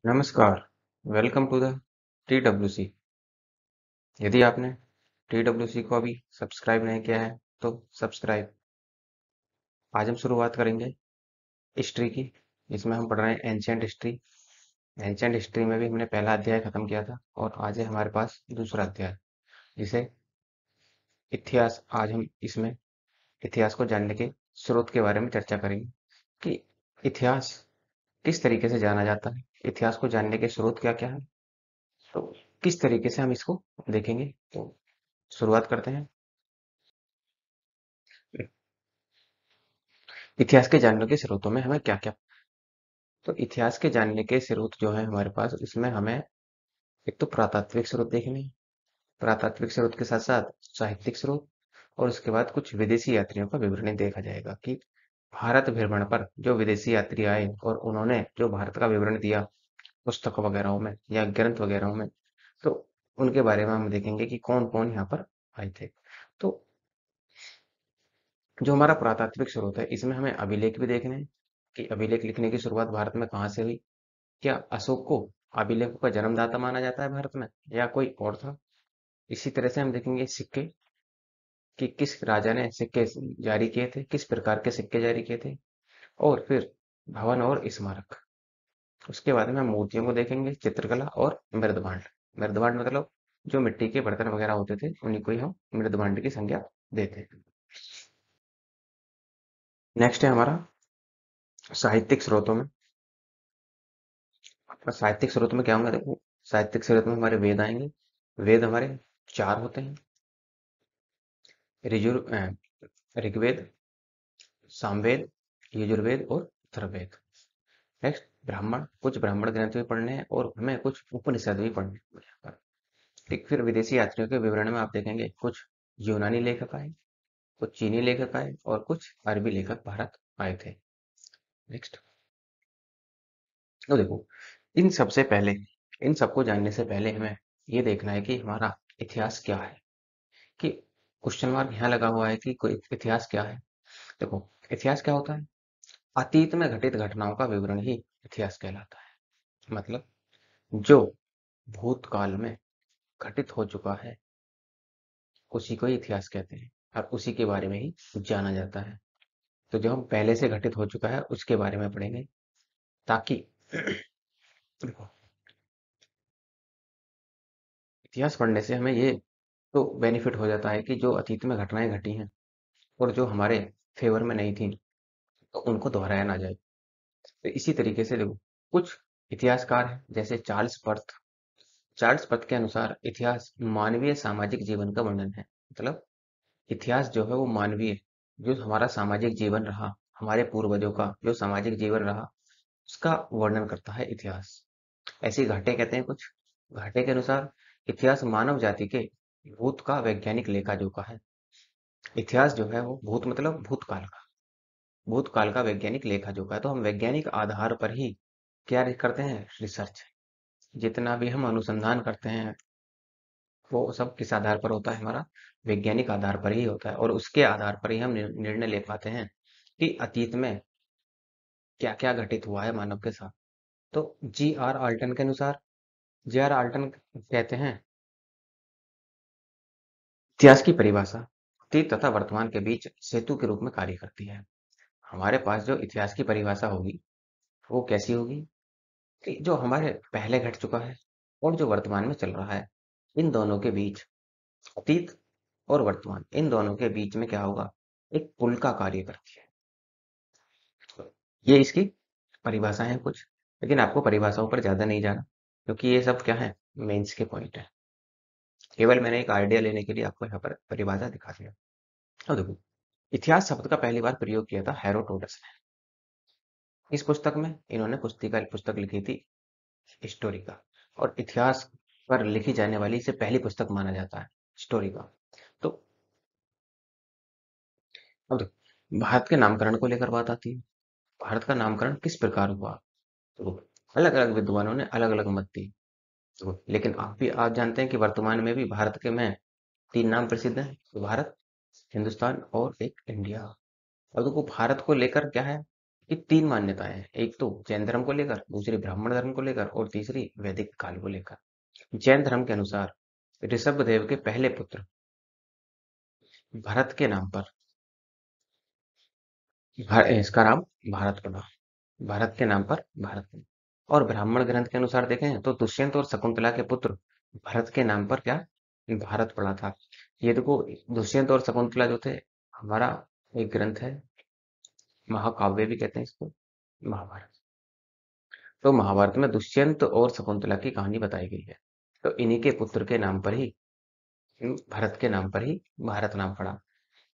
नमस्कार, welcome to the TWC। यदि आपने TWC को अभी सब्सक्राइब नहीं किया है तो सब्सक्राइब। आज हम शुरुआत करेंगे हिस्ट्री की, जिसमें हम पढ़ रहे हैं एंशियंट हिस्ट्री। एंशियंट हिस्ट्री में भी हमने पहला अध्याय खत्म किया था और आज है हमारे पास दूसरा अध्याय, जिसे इतिहास। आज हम इसमें इतिहास को जानने के स्रोत के बारे में चर्चा करेंगे कि इतिहास किस तरीके से जाना जाता है, इतिहास को जानने के स्रोत क्या-क्या हैं, तो किस तरीके से हम इसको देखेंगे। तो शुरुआत करते हैं। इतिहास के जानने के स्रोतों में हमें क्या क्या। तो इतिहास के जानने के स्रोत जो है हमारे पास, इसमें हमें एक तो पुरातात्विक स्रोत देखने हैं। पुरातात्विक स्रोत के साथ साथ साहित्यिक स्रोत, और उसके बाद कुछ विदेशी यात्रियों का विवरण देखा जाएगा कि भारत भ्रमण पर जो विदेशी यात्री आए और उन्होंने जो भारत का विवरण दिया पुस्तक वगैरह में या ग्रंथ वगैरह में, तो उनके बारे में हम देखेंगे कि कौन कौन यहाँ पर आए थे। तो जो हमारा पुरातात्विक स्रोत है, इसमें हमें अभिलेख भी देखने हैं कि अभिलेख लिखने की शुरुआत भारत में कहाँ से हुई। क्या अशोक को अभिलेखों का जन्मदाता माना जाता है भारत में, या कोई और था। इसी तरह से हम देखेंगे सिक्के कि किस राजा ने सिक्के जारी किए थे, किस प्रकार के सिक्के जारी किए थे। और फिर भवन और स्मारक। उसके बाद में हम मूर्तियों को देखेंगे, चित्रकला और मृदभांड। मृदभांड मतलब जो मिट्टी के बर्तन वगैरह होते थे, उन्हीं को ही हम मृदभांड की संज्ञा देते हैं। नेक्स्ट है हमारा साहित्यिक स्रोतों में। साहित्यिक स्रोत में क्या होंगे, देखो साहित्यिक स्रोत में हमारे वेद आएंगे। वेद हमारे चार होते हैं। ऋग्वेद, सामवेद, यजुर्वेद और अथर्ववेद। नेक्स्ट ब्राह्मण, कुछ ब्राह्मण ग्रंथ भी पढ़ने हैं और हमें कुछ उपनिषद भी पढ़ने हैं यहाँ पर। ठीक, फिर विदेशी यात्रियों के विवरण में आप देखेंगे कुछ यूनानी लेखक आए, कुछ चीनी लेखक आए और कुछ अरबी लेखक भारत आए थे। नेक्स्ट, तो देखो इन सबसे पहले, इन सबको जानने से पहले हमें ये देखना है कि हमारा इतिहास क्या है। कि क्वेश्चन मार्क यहाँ लगा हुआ है कि कोई इतिहास क्या है। देखो इतिहास क्या होता है, अतीत में घटित घटनाओं का विवरण ही इतिहास कहलाता है। मतलब जो भूतकाल में घटित हो चुका है, उसी को ही इतिहास कहते हैं और उसी के बारे में ही जाना जाता है। तो जो हम पहले से घटित हो चुका है उसके बारे में पढ़ेंगे, ताकि देखो इतिहास पढ़ने से हमें ये तो बेनिफिट हो जाता है कि जो अतीत में घटनाएं घटी हैं और जो हमारे फेवर में नहीं थी, तो उनको दोहराया ना जाए। तो इसी तरीके से देखो कुछ इतिहासकार हैं जैसे चार्ल्स पर्थ। चार्ल्स पर्थ के अनुसार इतिहास मानवीय सामाजिक जीवन का वर्णन है। मतलब इतिहास जो है वो मानवीय, जो हमारा सामाजिक जीवन रहा, हमारे पूर्वजों का जो सामाजिक जीवन रहा, उसका वर्णन करता है इतिहास। ऐसी घाटे कहते हैं कुछ। घाटे के अनुसार इतिहास मानव जाति के भूत का वैज्ञानिक लेखा जोखा है। इतिहास जो है वो भूत मतलब भूतकाल का, भूतकाल का वैज्ञानिक लेखा जोखा है। तो हम वैज्ञानिक आधार पर ही क्या करते हैं, रिसर्च। जितना भी हम अनुसंधान करते हैं वो सब किस आधार पर होता है, हमारा वैज्ञानिक आधार पर ही होता है। और उसके आधार पर ही हम निर्णय ले पाते हैं कि अतीत में क्या क्या घटित हुआ है मानव के साथ। तो जी आर आल्टन के अनुसार, जी आर आल्टन कहते हैं इतिहास की परिभाषा अतीत तथा वर्तमान के बीच सेतु के रूप में कार्य करती है। हमारे पास जो इतिहास की परिभाषा होगी वो कैसी होगी कि जो हमारे पहले घट चुका है और जो वर्तमान में चल रहा है, इन दोनों के बीच, अतीत और वर्तमान, इन दोनों के बीच में क्या होगा, एक पुल का कार्य करती है। ये इसकी परिभाषा है कुछ। लेकिन आपको परिभाषाओं पर ज्यादा नहीं जाना, क्योंकि ये सब क्या है, मेंस के पॉइंट है। केवल मैंने एक आइडिया लेने के लिए आपको यहाँ पर परिभाषा दिखा दिया। अब देखो इतिहास शब्द का पहली बार प्रयोग किया था हेरोडोटस ने। इस पुस्तक में इन्होंने पुस्तक लिखी थी स्टोरी का। और इतिहास पर लिखी जाने वाली इसे पहली पुस्तक माना जाता है, स्टोरी का। तो अब देखो भारत के नामकरण को लेकर बात आती है। भारत का नामकरण किस प्रकार हुआ। तो अलग अलग विद्वानों ने अलग अलग मत दी। तो लेकिन आप जानते हैं कि वर्तमान में भी भारत के में तीन नाम प्रसिद्ध हैं, तो भारत, हिंदुस्तान और एक इंडिया। अब देखो भारत को लेकर क्या है, ये तीन मान्यताएं हैं, एक तो जैन धर्म को लेकर, दूसरी ब्राह्मण धर्म को लेकर और तीसरी वैदिक काल को लेकर। जैन धर्म के अनुसार ऋषभदेव के पहले पुत्र भरत के नाम पर इसका नाम भारत पड़ा। भारत के नाम पर भारत पड़ा। और ब्राह्मण ग्रंथ के अनुसार देखें तो दुष्यंत और शकुंतला के पुत्र भरत के नाम पर क्या भारत पड़ा था। ये देखो, दुष्यंत और शकुंतला जो थे, हमारा एक ग्रंथ है, महाकाव्य भी कहते हैं इसको, महाभारत। तो महाभारत में दुष्यंत और शकुंतला की कहानी बताई गई है। तो इन्हीं के पुत्र के नाम पर ही, भरत के नाम पर ही भारत नाम पड़ा।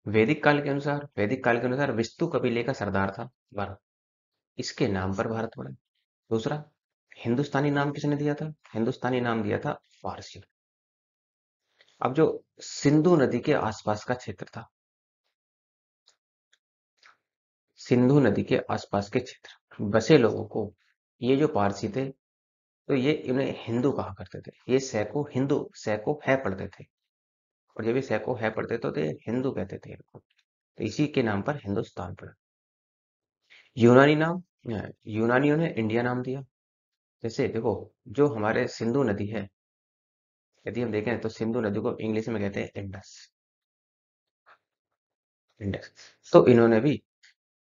वैदिक काल के अनुसार विस्तु कबीले का सरदार था भरत, इसके नाम पर भारत पड़ा। दूसरा, हिंदुस्तानी नाम किसने दिया था? हिंदुस्तानी नाम दिया था फारसी। अब जो सिंधु नदी के आसपास का क्षेत्र था, सिंधु नदी के आसपास के क्षेत्र बसे लोगों को, ये जो पारसी थे, तो ये इन्हें हिंदू कहा करते थे। ये सैको हिंदू, सैको है पढ़ते थे, और जब ये सैको है पढ़ते थे तो ये हिंदू कहते थे इनको। तो इसी के नाम पर हिंदुस्तान पड़ा। यूनानी नाम, यूनानियों ने इंडिया नाम दिया। जैसे देखो, जो हमारे सिंधु नदी है, यदि हम देखें तो सिंधु नदी को इंग्लिश में कहते हैं इंडस। इंडस। तो इन्होंने भी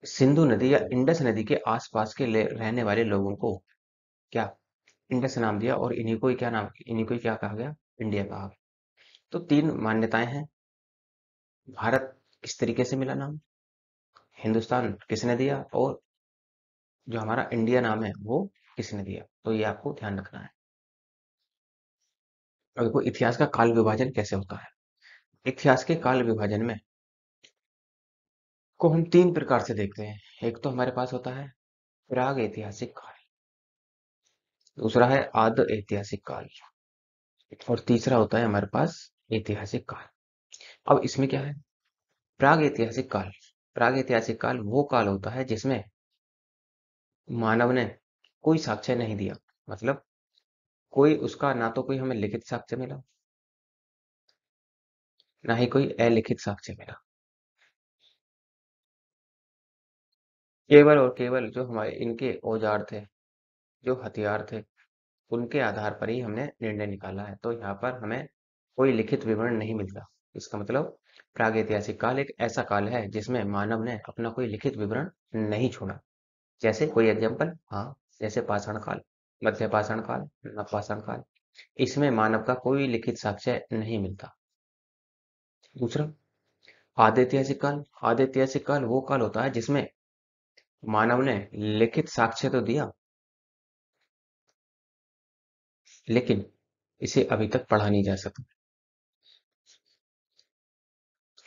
सिंधु नदी या इंडस नदी के आसपास के रहने वाले लोगों को क्या इंडस नाम दिया, और इन्हीं को ही क्या कहा गया? इंडिया कहा गया। तो तीन मान्यताएं हैं। भारत किस तरीके से मिला नाम, हिंदुस्तान किसने दिया, और जो हमारा इंडिया नाम है वो किसने दिया। तो ये आपको ध्यान रखना है। और देखो, इतिहास का काल विभाजन कैसे होता है। इतिहास के काल विभाजन में को हम तीन प्रकार से देखते हैं। एक तो हमारे पास होता है प्राग ऐतिहासिक काल, दूसरा है आद ऐतिहासिक काल, और तीसरा होता है हमारे पास ऐतिहासिक काल। अब इसमें क्या है? प्राग ऐतिहासिक काल। प्राग ऐतिहासिक काल वो काल होता है जिसमें मानव ने कोई साक्ष्य नहीं दिया। मतलब कोई उसका, ना तो कोई हमें लिखित साक्ष्य मिला, ना ही कोई अलिखित साक्ष्य मिला। केवल और केवल जो हमारे इनके औजार थे, जो हथियार थे, उनके आधार पर ही हमने निर्णय निकाला है। तो यहाँ पर हमें कोई लिखित विवरण नहीं मिलता। इसका मतलब प्रागैतिहासिक काल एक ऐसा काल है जिसमें मानव ने अपना कोई लिखित विवरण नहीं छोड़ा। जैसे कोई एग्जाम्पल, हाँ, जैसे पाषाण काल, मध्य पाषाण काल, नवपाषाण काल, इसमें मानव का कोई लिखित साक्ष्य नहीं मिलता। दूसरा, आद्य काल। आद्य काल वो काल होता है जिसमें मानव ने लिखित साक्ष्य तो दिया, लेकिन इसे अभी तक पढ़ा नहीं जा सका,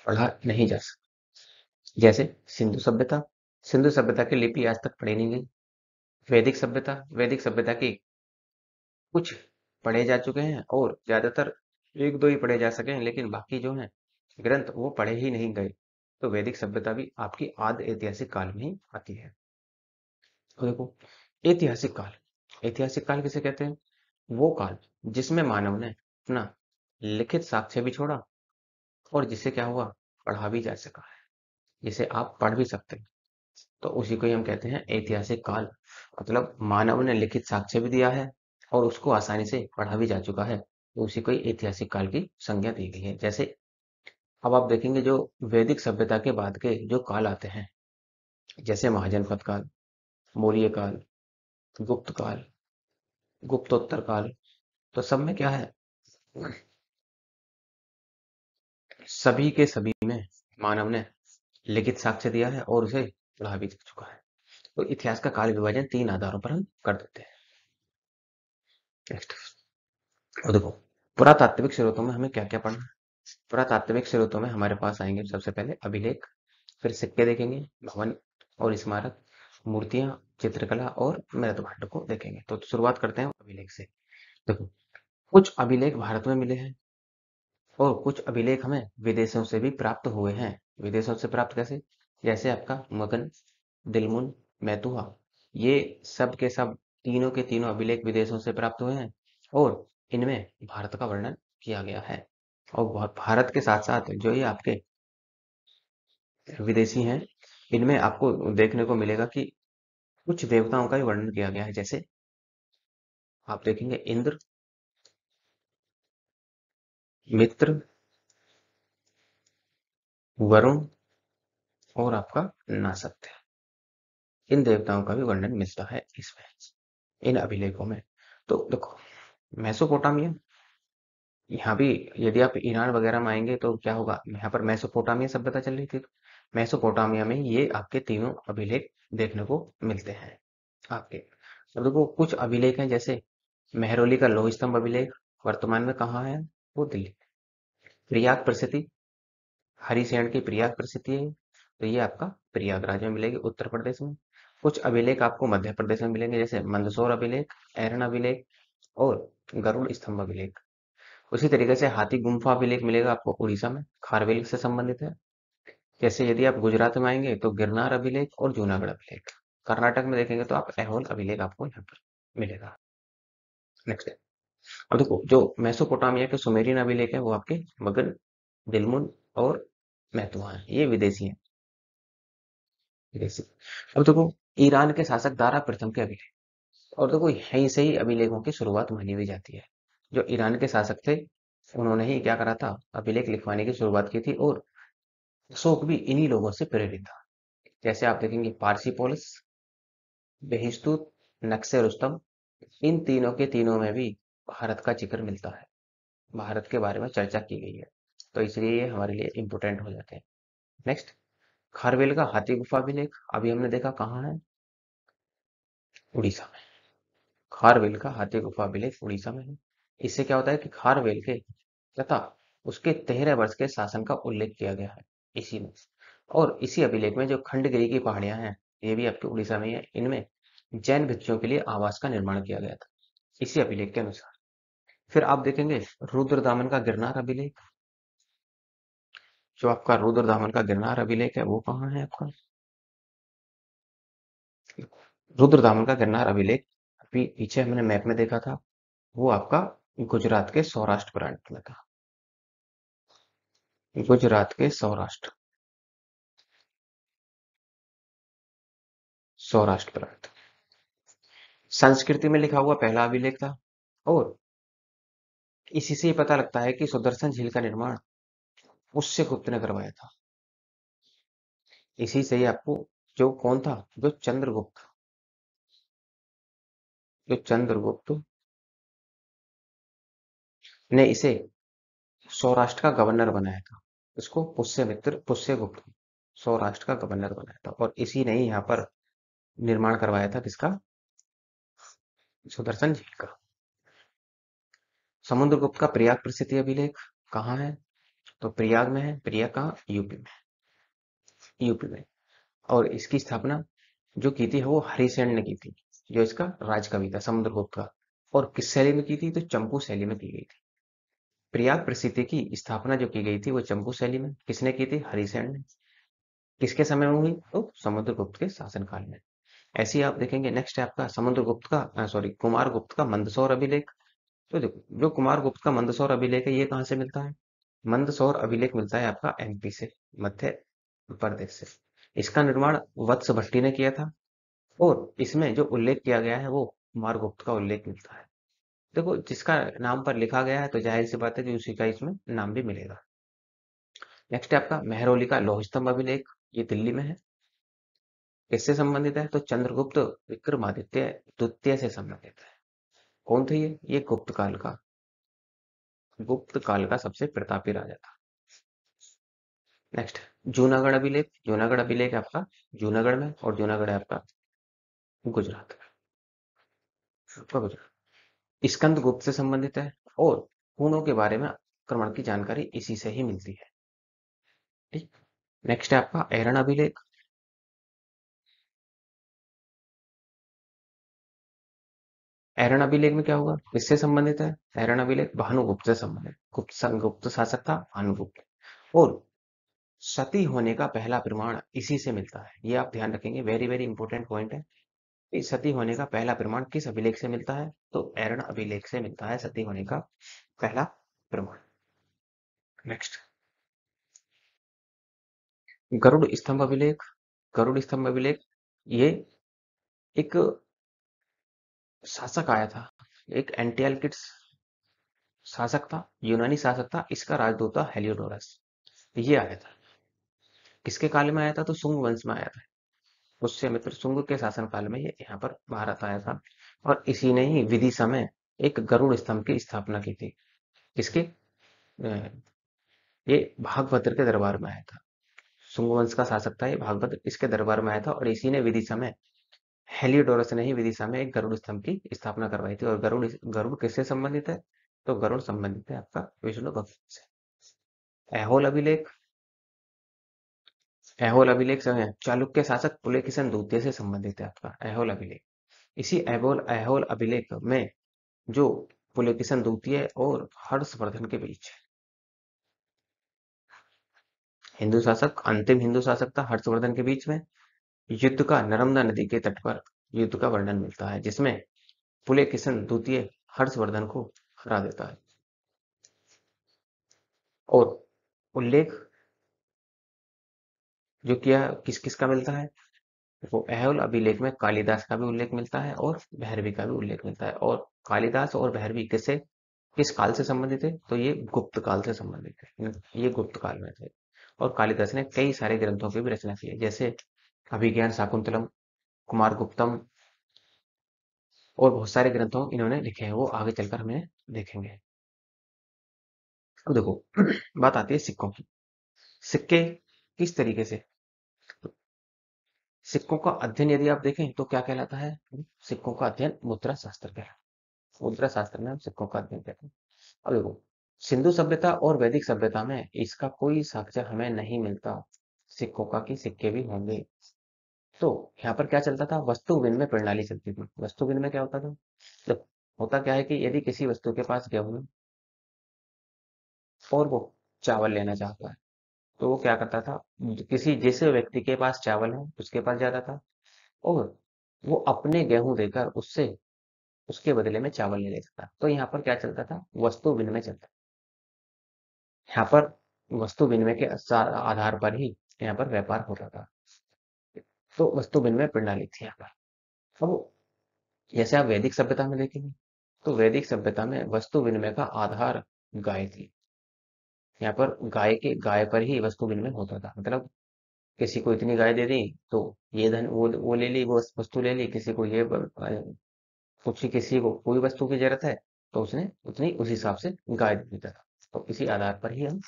पढ़ा नहीं जा सका। जैसे सिंधु सभ्यता। सिंधु सभ्यता की लिपि आज तक पढ़ी नहीं गई। वैदिक सभ्यता की कुछ पढ़े जा चुके हैं, और ज्यादातर एक दो ही पढ़े जा सके हैं, लेकिन बाकी जो हैं ग्रंथ वो पढ़े ही नहीं गए। तो वैदिक सभ्यता भी आपकी आद ऐतिहासिक काल में ही आती है। तो देखो, ऐतिहासिक काल, ऐतिहासिक काल किसे कहते हैं? वो काल जिसमें मानव ने अपना लिखित साक्ष्य भी छोड़ा, और जिसे क्या हुआ, पढ़ा भी जा सका है, जिसे आप पढ़ भी सकते हैं। तो उसी को ही हम कहते हैं ऐतिहासिक काल। मतलब मानव ने लिखित साक्ष्य भी दिया है, और उसको आसानी से पढ़ा भी जा चुका है, तो उसी को ही ऐतिहासिक काल की संज्ञा दी गई है। जैसे अब आप देखेंगे, जो वैदिक सभ्यता के बाद के जो काल आते हैं, जैसे महाजनपद काल, मौर्य काल, गुप्त काल, गुप्तोत्तर काल, तो सब में क्या है, सभी के सभी में मानव ने लिखित साक्ष्य दिया है और उसे पढ़ा भी चुका है। तो इतिहास का काल विभाजन तीन आधारों पर हम कर देते हैं। नेक्स्ट, और देखो, पुरातात्विक स्रोतों में हमें क्या क्या पढ़ना है। पुरातात्विक स्रोतों में हमारे पास आएंगे सबसे पहले अभिलेख, फिर सिक्के देखेंगे, भवन और स्मारक, मूर्तियां, चित्रकला और मृदभांड को देखेंगे। तो शुरुआत करते हैं अभिलेख से। देखो, कुछ अभिलेख भारत में मिले हैं, और कुछ अभिलेख हमें विदेशों से भी प्राप्त हुए हैं। विदेशों से प्राप्त कैसे? जैसे आपका मगन, दिलमुन, मैतुहा, ये सब के सब, तीनों के तीनों अभिलेख विदेशों से प्राप्त हुए हैं, और इनमें भारत का वर्णन किया गया है। और भारत के साथ साथ जो ये आपके विदेशी हैं, इनमें आपको देखने को मिलेगा कि कुछ देवताओं का भी वर्णन किया गया है, जैसे आप देखेंगे इंद्र, मित्र, वरुण और आपका नासत्य। इन देवताओं का भी वर्णन मिलता है इसमें, इन अभिलेखों में। तो देखो, मेसोपोटामिया, यहाँ भी यदि आप ईरान वगैरह में आएंगे तो क्या होगा, यहाँ पर मेसोपोटामिया सभ्यता चल रही थी, तो मेसोपोटामिया में ये आपके तीनों अभिलेख देखने को मिलते हैं आपके। अब देखो, कुछ अभिलेख हैं, जैसे मेहरौली का लौह स्तंभ अभिलेख वर्तमान में कहाँ है, वो दिल्ली। प्रयाग प्रसिद्धि, हरिशैन की प्रयाग प्रसिद्धि है, तो ये आपका प्रयागराज में मिलेगी, उत्तर प्रदेश में। कुछ अभिलेख आपको मध्य प्रदेश में मिलेंगे, जैसे मंदसौर अभिलेख, ऐरन अभिलेख और गरुड़ स्तंभ अभिलेख। उसी तरीके से हाथी गुम्फा अभिलेख मिलेगा आपको उड़ीसा में, खारवेल से संबंधित है। जैसे यदि आप गुजरात में आएंगे तो गिरनार अभिलेख और जूनागढ़ अभिलेख। कर्नाटक में देखेंगे तो आप ऐहोल अभिलेख आपको यहाँ पर मिलेगा। नेक्स्ट है, अब देखो, जो मेसोपोटामिया के सुमेरियन अभिलेख है वो आपके मगध, दिलमुन और मैतुआ हैं, ये विदेशी हैं, विदेशी। अब देखो, ईरान के शासक दारा प्रथम के अभिलेख, और देखो यहीं से ही अभिलेखों की शुरुआत मानी भी जाती है। जो ईरान के शासक थे, उन्होंने ही क्या करा था, अभिलेख लिखवाने की शुरुआत की थी, और अशोक भी इन्हीं लोगों से प्रेरित था। जैसे आप देखेंगे पारसीपोलिस, बेहिस्तूत, नक्शे रुस्तम, इन तीनों के तीनों में भी भारत का जिक्र मिलता है, भारत के बारे में चर्चा की गई है, तो इसलिए ये हमारे लिए इंपोर्टेंट हो जाते हैं। नेक्स्ट, खारवेल का हाथी गुफा अभिलेख, अभी हमने देखा कहाँ है, उड़ीसा में। खारवेल का हाथी गुफा अभिलेख उड़ीसा में है। इससे क्या होता है कि खारवेल के तथा उसके 13 वर्ष के शासन का उल्लेख किया गया है इसी में। और इसी अभिलेख में जो खंडगिरी की पहाड़ियां हैं, ये भी आपके उड़ीसा में ही है, इनमें जैन भिक्षुओं के लिए आवास का निर्माण किया गया था, इसी अभिलेख के अनुसार। फिर आप देखेंगे रुद्रदामन का गिरनार अभिलेख, जो आपका रुद्रदामन का गिरनार अभिलेख है वो कहाँ है आपका, रुद्रदामन का गिरनार अभिलेख अभी पीछे हमने मैप में देखा था, वो आपका गुजरात के सौराष्ट्र प्रांत में था, गुजरात के सौराष्ट्र, सौराष्ट्र प्रांत। संस्कृति में लिखा हुआ पहला अभिलेख था, और इसी से ही पता लगता है कि सुदर्शन झील का निर्माण पुष्य गुप्त ने करवाया था। इसी से ही आपको, जो कौन था, जो चंद्रगुप्त ने इसे सौराष्ट्र का गवर्नर बनाया था, इसको पुष्यमित्र पुष्यगुप्त सौराष्ट्र का गवर्नर बनाया था, और इसी ने ही यहाँ पर निर्माण करवाया था किसका, सुदर्शन झील का। समुद्रगुप्त का प्रयाग प्रसिद्धि अभिलेख कहाँ है, तो प्रयाग में है, प्रयाग कहाँ, यूपी में, यूपी में। और इसकी स्थापना जो की थी वो हरिसेन ने की थी, जो इसका राजकवि था समुद्रगुप्त का। और किस शैली में की थी, तो चंपू शैली में की गई थी। प्रयाग प्रसिद्धि की स्थापना जो की गई थी वो चंपू शैली में किसने की थी, हरिसेन ने। किसके समय में हुई, तो समुद्रगुप्त के शासनकाल में। ऐसे ही आप देखेंगे, नेक्स्ट है आपका समुद्रगुप्त का सॉरी कुमारगुप्त का मंदसौर अभिलेख। तो देखो, जो कुमारगुप्त का मंदसौर अभिलेख है ये कहाँ से मिलता है, मंदसौर अभिलेख मिलता है आपका एमपी से, मध्य प्रदेश से। इसका निर्माण वत्स भट्टी ने किया था, और इसमें जो उल्लेख किया गया है वो कुमारगुप्त का उल्लेख मिलता है। देखो, जिसका नाम पर लिखा गया है तो जाहिर सी बात है कि उसी का इसमें नाम भी मिलेगा। नेक्स्ट है आपका मेहरौली का लौह स्तंभ अभिलेख, ये दिल्ली में है। किससे संबंधित है, तो चंद्रगुप्त विक्रमादित्य द्वितीय से संबंधित है। कौन थे ये गुप्त काल का, गुप्त काल का सबसे प्रतापी राजा था। नेक्स्ट, जूनागढ़ अभिलेख, जूनागढ़ अभिलेख है आपका जूनागढ़ में, और जूनागढ़ है आपका गुजरात में, आपका गुजरात। स्कंद गुप्त से संबंधित है, और खूनों के बारे में आक्रमण की जानकारी इसी से ही मिलती है। ठीक। नेक्स्ट है आपका ऐरन अभिलेख। ऐरन अभिलेख में क्या होगा, किससे संबंधित है, ऐरन अभिलेख भानुगुप्त से संबंधित, गुप्त शासक था भानुगुप्त। और सती होने का पहला प्रमाण इसी से मिलता है, ये आप ध्यान रखेंगे, वेरी वेरी इंपॉर्टेंट पॉइंट है। कि सती होने का पहला प्रमाण किस अभिलेख से मिलता है, तो ऐरन अभिलेख से मिलता है सती होने का पहला प्रमाण। नेक्स्ट, गरुड़ स्तंभ अभिलेख, गरुड़ स्तंभ अभिलेख, ये एक शासक आया था, एक एंटियल्किड्स शासक था, यूनानी शासक था, इसका राजदूत था हेलियोडोरस। ये आया था, किसके काल में आया था? तो शुंग वंश में आया था। पुष्यमित्र शुंग के शासन काल में ये यहाँ पर भारत आया था, और इसी ने ही विदिशा में एक गरुड़ स्तंभ की स्थापना की थी। किसके? ये भागभद्र के दरबार में आया था। शुंग वंश का शासक था ये भागभद्र, इसके दरबार में आया था, और इसी ने विदिशा में, हेलियोडोरस ने ही विदिशा में एक गरुड़ स्तंभ की स्थापना करवाई थी। और गरुड़ गरुड़ किससे संबंधित है? तो गरुड़ संबंधित है आपका विष्णु भगवान से। ऐहोल अभिलेख, ऐहोल अभिलेख जो है चालुक्य शासक पुलकेशिन द्वितीय से संबंधित है आपका ऐहोल अभिलेख। इसी ऐहोल ऐहोल अभिलेख में जो पुलकेशिन द्वितीय और हर्षवर्धन के बीच, हिंदू शासक, अंतिम हिंदू शासक था हर्षवर्धन के बीच में युद्ध का, नर्मदा नदी के तट पर युद्ध का वर्णन मिलता है, जिसमें पुलकेशिन द्वितीय हर्षवर्धन को हरा देता है। और उल्लेख जो किया किस किस का मिलता है? वो ऐहोल अभिलेख में कालिदास का भी उल्लेख मिलता है और भैरवी का भी उल्लेख मिलता है। और कालिदास और भैरवी किससे, किस काल से संबंधित है? तो ये गुप्त काल से संबंधित है, ये गुप्त काल में थे। और कालिदास ने कई सारे ग्रंथों की भी रचना की है, जैसे अभिज्ञान शाकुंतलम, कुमार गुप्तम, और बहुत सारे ग्रंथों इन्होंने लिखे हैं, वो आगे चलकर हमें देखेंगे। अब देखो बात आती है सिक्कों की। सिक्के किस तरीके से, सिक्कों का अध्ययन यदि आप देखें तो क्या कहलाता है? सिक्कों का अध्ययन मुद्रा शास्त्र कहलाता है। मुद्रा शास्त्र में हम सिक्कों का अध्ययन करते हैं। अब देखो, सिंधु सभ्यता और वैदिक सभ्यता में इसका कोई साक्ष्य हमें नहीं मिलता सिक्कों का कि सिक्के भी होंगे। तो यहाँ पर क्या चलता था? वस्तु विनिमय प्रणाली चलती थी। वस्तु विनिमय क्या होता था? जब होता क्या है कि यदि किसी वस्तु के पास गेहूं है और वो चावल लेना चाहता है, तो वो क्या करता था? किसी जैसे व्यक्ति के पास चावल है उसके पास जाता था, और वो अपने गेहूं देकर उससे उसके बदले में चावल ले लेता था। तो यहाँ पर क्या चलता था? वस्तु विनिमय चलता। यहाँ पर वस्तु विनिमय के आधार पर ही यहाँ पर व्यापार होता था। तो वस्तु विनिमय प्रणाली थी यहाँ पर। अब जैसे आप वैदिक सभ्यता में देखेंगे, तो वैदिक सभ्यता में वस्तु विनिमय का आधार गाय थी। यहाँ पर गाय पर ही वस्तु विनिमय होता था। मतलब किसी को इतनी गाय दे दी तो ये धन वो ले ली, वो वस्तु ले ली। किसी को ये कुछ किसी को कोई वस्तु की जरूरत है तो उसने उतनी उस हिसाब से गाय दे देता था। तो इसी आधार पर ही हम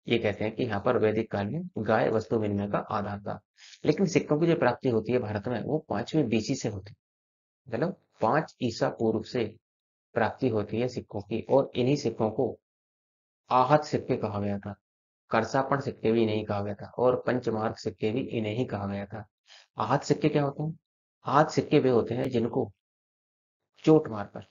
ये कहते हैं कि यहाँ पर वैदिक काल में गाय वस्तु विनिमय का आधार था। लेकिन सिक्कों की जो प्राप्ति होती है भारत में, वो 5वीं BC से होती है। मतलब 5 ईसा पूर्व से प्राप्ति होती है सिक्कों की। और इन्हीं सिक्कों को आहत सिक्के कहा गया था। करसापण सिक्के भी इन्हें ही कहा गया था, और पंचमार्क सिक्के भी इन्हें ही कहा गया था। आहत सिक्के क्या होते हैं? आहत सिक्के वे होते हैं जिनको चोट मारकर,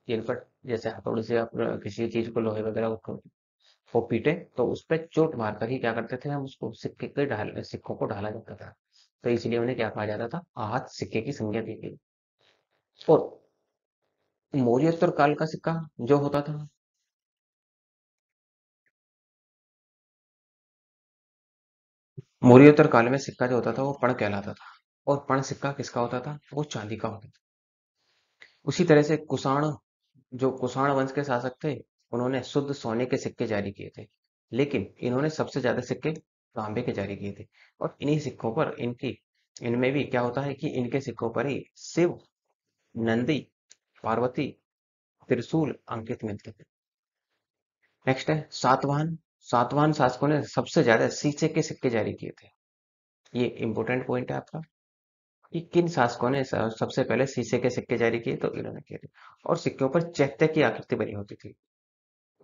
जिन पर जैसे हथौड़ी से आप किसी चीज को, लोहे वगैरह को पीटे, तो उस पर चोट मारकर ही क्या करते थे हम, उसको सिक्कों को ढाला जाता था। तो इसलिए उन्हें क्या कहा जाता था? आहत सिक्के की संज्ञा दी गई। और मौर्योत्तर काल का सिक्का जो होता था, मौर्योत्तर काल में सिक्का जो होता था वो पण कहलाता था। और पण सिक्का किसका होता था? वो चांदी का होता था। उसी तरह से कुषाण, जो कुषाण वंश के शासक थे, उन्होंने शुद्ध सोने के सिक्के जारी किए थे। लेकिन इन्होंने सबसे ज्यादा सिक्के तांबे के जारी किए थे। और इन्हीं सिक्कों पर इनकी, इनमें भी क्या होता है कि इनके सिक्कों पर ही शिव, नंदी, पार्वती, त्रिशूल अंकित मिलते थे। नेक्स्ट है सातवाहन। सातवाहन शासकों ने सबसे ज्यादा शीशे के सिक्के जारी किए थे। ये इंपॉर्टेंट पॉइंट है आपका, कि किन शासकों ने सबसे पहले शीशे के सिक्के जारी किए? तो इन्होंने किए थे। और सिक्कों पर चैत्य की आकृति बनी होती थी।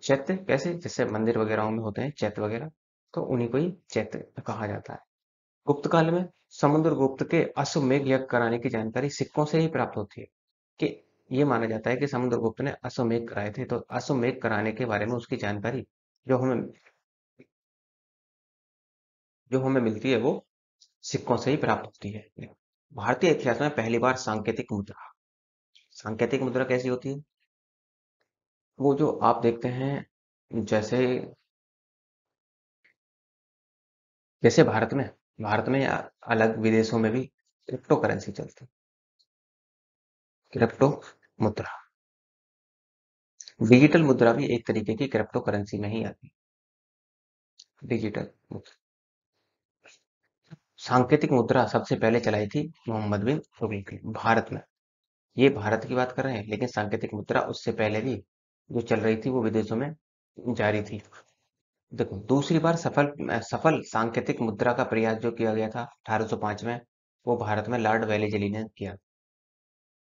चैत्य कैसे? जैसे मंदिर वगैरह में होते हैं चैत्य वगैरह, तो उन्हीं को ही चैत्य कहा जाता है। गुप्त काल में समुद्रगुप्त के अश्वमेध यज्ञ कराने की जानकारी सिक्कों से ही प्राप्त होती है। कि ये माना जाता है कि समुद्रगुप्त ने अश्वमेध कराए थे, तो अश्वमेध कराने के बारे में उसकी जानकारी जो हमें जो हमें मिलती है वो सिक्कों से ही प्राप्त होती है। भारतीय इतिहास में पहली बार सांकेतिक मुद्रा, सांकेतिक मुद्रा कैसी होती है? वो जो आप देखते हैं, जैसे जैसे भारत में या अलग विदेशों में भी क्रिप्टो करेंसी चलती है। क्रिप्टो मुद्रा। डिजिटल मुद्रा भी एक तरीके की क्रिप्टो करेंसी में ही आती है। डिजिटल मुद्रा। सांकेतिक मुद्रा सबसे पहले चलाई थी मोहम्मद बिन तुगलक ने भारत में। ये भारत की बात कर रहे हैं, लेकिन सांकेतिक मुद्रा उससे पहले भी जो चल रही थी वो विदेशों में जारी थी। देखो, दूसरी बार सफल सफल सांकेतिक मुद्रा का प्रयास जो किया गया था 1805 में, वो भारत में लॉर्ड वेलेजली ने किया।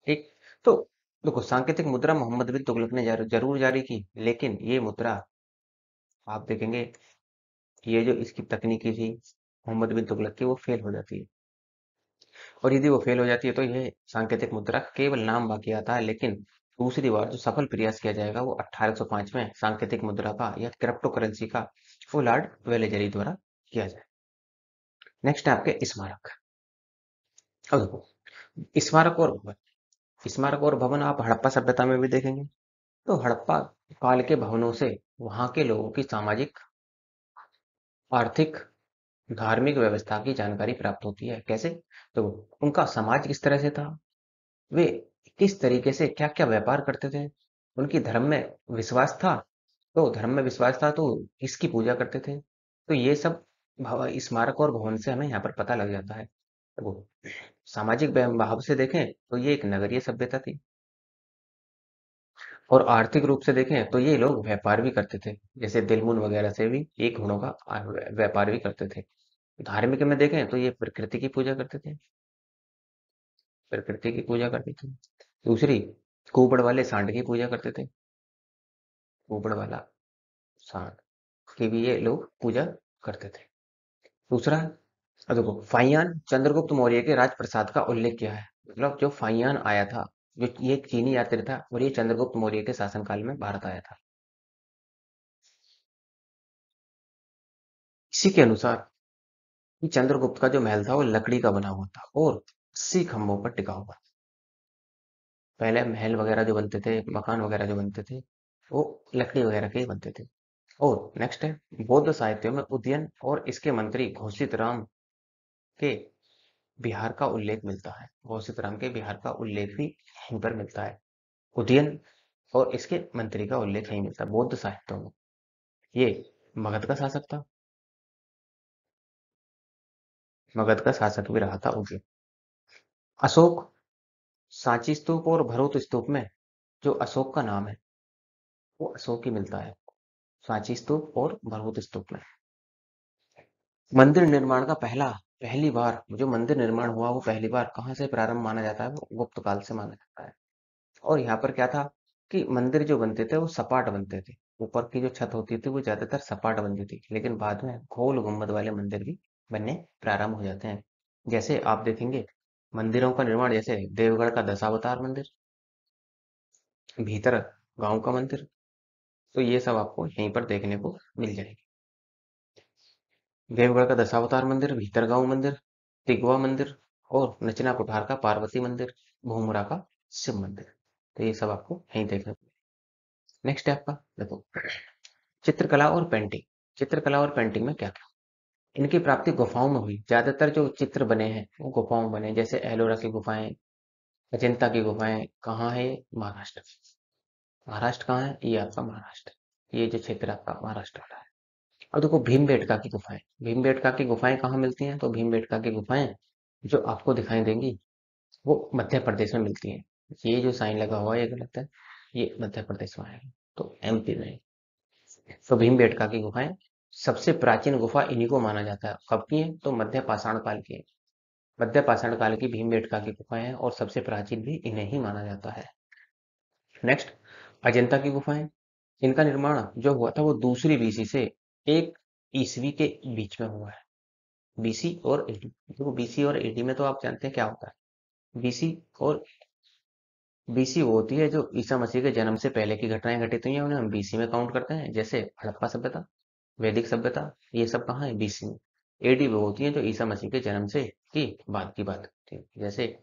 ठीक। तो देखो, सांकेतिक मुद्रा मोहम्मद बिन तुगलक ने जरूर जारी की, लेकिन ये मुद्रा आप देखेंगे कि ये जो इसकी तकनीकी थी मोहम्मद बिन तुगलक की, वो फेल हो जाती है। और यदि वो फेल हो जाती है तो ये सांकेतिक मुद्रा केवल नाम बाकी आता है। लेकिन दूसरी बार जो सफल प्रयास किया जाएगा वो 1805 में सांकेतिक मुद्रा का या क्रिप्टो करेंसी का, वो लॉर्ड वेलेजली द्वारा किया जाए। नेक्स्ट है आपके स्मारक। अब देखो, स्मारक और भवन। स्मारक और भवन आप हड़प्पा सभ्यता में भी देखेंगे। तो हड़प्पा काल के भवनों से वहां के लोगों की सामाजिक, आर्थिक, धार्मिक व्यवस्था की जानकारी प्राप्त होती है। कैसे? तो उनका समाज किस तरह से था, वे किस तरीके से क्या क्या व्यापार करते थे, उनकी धर्म में विश्वास था, तो धर्म में विश्वास था तो किसकी पूजा करते थे। तो ये सब स्मारक और भवन से हमें यहाँ पर पता लग जाता है। तो सामाजिक भाव से देखें तो ये एक नगरीय सभ्यता थी, और आर्थिक रूप से देखें तो ये लोग व्यापार भी करते थे, जैसे तिलमुन वगैरह से भी एक घोड़ों का व्यापार भी करते थे। धार्मिक में देखें तो ये प्रकृति की पूजा करते थे, प्रकृति की पूजा करते थे। दूसरी, कुबड़ वाले सांड की पूजा करते थे, कुबड़ वाला सांड की भी ये लोग पूजा करते थे। दूसरा, अब देखो, फाहियान चंद्रगुप्त मौर्य के राजप्रसाद का उल्लेख किया है। मतलब जो फाहियान आया था, जो ये एक चीनी यात्री था, और ये चंद्रगुप्त मौर्य के शासनकाल में भारत आया था। इसी के अनुसार कि चंद्रगुप्त का जो महल था वो लकड़ी का बना हुआ था और 80 खंभों पर टिका हुआ। पहले महल वगैरह जो बनते थे, मकान वगैरह जो बनते थे, वो लकड़ी वगैरह के ही बनते थे। और नेक्स्ट है, बौद्ध साहित्य में उदयन और इसके मंत्री घोषित राम के बिहार का उल्लेख मिलता है। घोषित राम के बिहार का उल्लेख भी यहीं पर मिलता है। उदयन और इसके मंत्री का उल्लेख यहीं मिलता है बौद्ध साहित्यों में। ये मगध का शासक था, मगध का शासक भी रहा था उदयन। अशोक, सांची स्तूप और भरूच स्तूप में जो अशोक का नाम है वो अशोक ही मिलता है, सांची स्तूप और भरूच स्तूप में। मंदिर निर्माण का पहली बार जो मंदिर निर्माण हुआ वो पहली बार कहाँ से प्रारंभ माना जाता है, वो गुप्त काल से माना जाता है। और यहाँ पर क्या था कि मंदिर जो बनते थे वो सपाट बनते थे। ऊपर की जो छत होती थी वो ज्यादातर सपाट बनती थी, लेकिन बाद में गोल गुंबद वाले मंदिर भी बनने प्रारंभ हो जाते हैं। जैसे आप देखेंगे मंदिरों का निर्माण, जैसे देवगढ़ का दशावतार मंदिर, भीतर गांव का मंदिर, तो ये सब आपको यहीं पर देखने को मिल जाएगी। देवगढ़ का दशावतार मंदिर, भीतरगांव मंदिर, तिगवा मंदिर, और नचना कुठार का पार्वती मंदिर, भूमरा का शिव मंदिर। तो ये सब आपको यहीं देखने को। नेक्स्ट है आपका, देखो, चित्रकला और पेंटिंग। चित्रकला और पेंटिंग में क्या क्या, इनकी प्राप्ति गुफाओं में हुई। ज्यादातर जो चित्र बने हैं वो गुफाओं में बने, जैसे एलोरा की गुफाएं, अजंता की गुफाएं। कहाँ है ये? महाराष्ट्र। महाराष्ट्र कहाँ है? ये आपका महाराष्ट्र, ये जो क्षेत्र आपका महाराष्ट्र का है। अब देखो, भीमबेटका की गुफाएं। भीमबेटका की गुफाएं कहाँ मिलती हैं? तो भीमबेटका की गुफाएं जो आपको दिखाई देंगी वो मध्य प्रदेश में मिलती हैं। ये जो साइन लगा हुआ है ये गलत है, ये मध्य प्रदेश में आएगा, तो एमपी में। तो भीमबेटका की गुफाएं सबसे प्राचीन गुफा इन्हीं को माना जाता है। कब की है? तो मध्य पाषाण काल की है। मध्य पाषाण काल की भीमबेटका की गुफाएं हैं और सबसे प्राचीन भी इन्हें ही माना जाता है। नेक्स्ट, अजंता की गुफाएं। इनका निर्माण जो हुआ था वो दूसरी बीसी से एक ईसवी के बीच में हुआ है। बीसी और एडी, देखो बीसी और एडी में तो आप जानते हैं क्या होता है। बीसी और बीसी वो होती है जो ईसा मसीह के जन्म से पहले की घटनाएं घटित हुई हैं, उन्हें हम बीसी में काउंट करते हैं। जैसे हड़प्पा सभ्यता, वैदिक सभ्यता, ये सब कहाँ है? बीसी में। एडी वो होती है जो ईसा मसीह के जन्म से की बाद की बात होती है। जैसे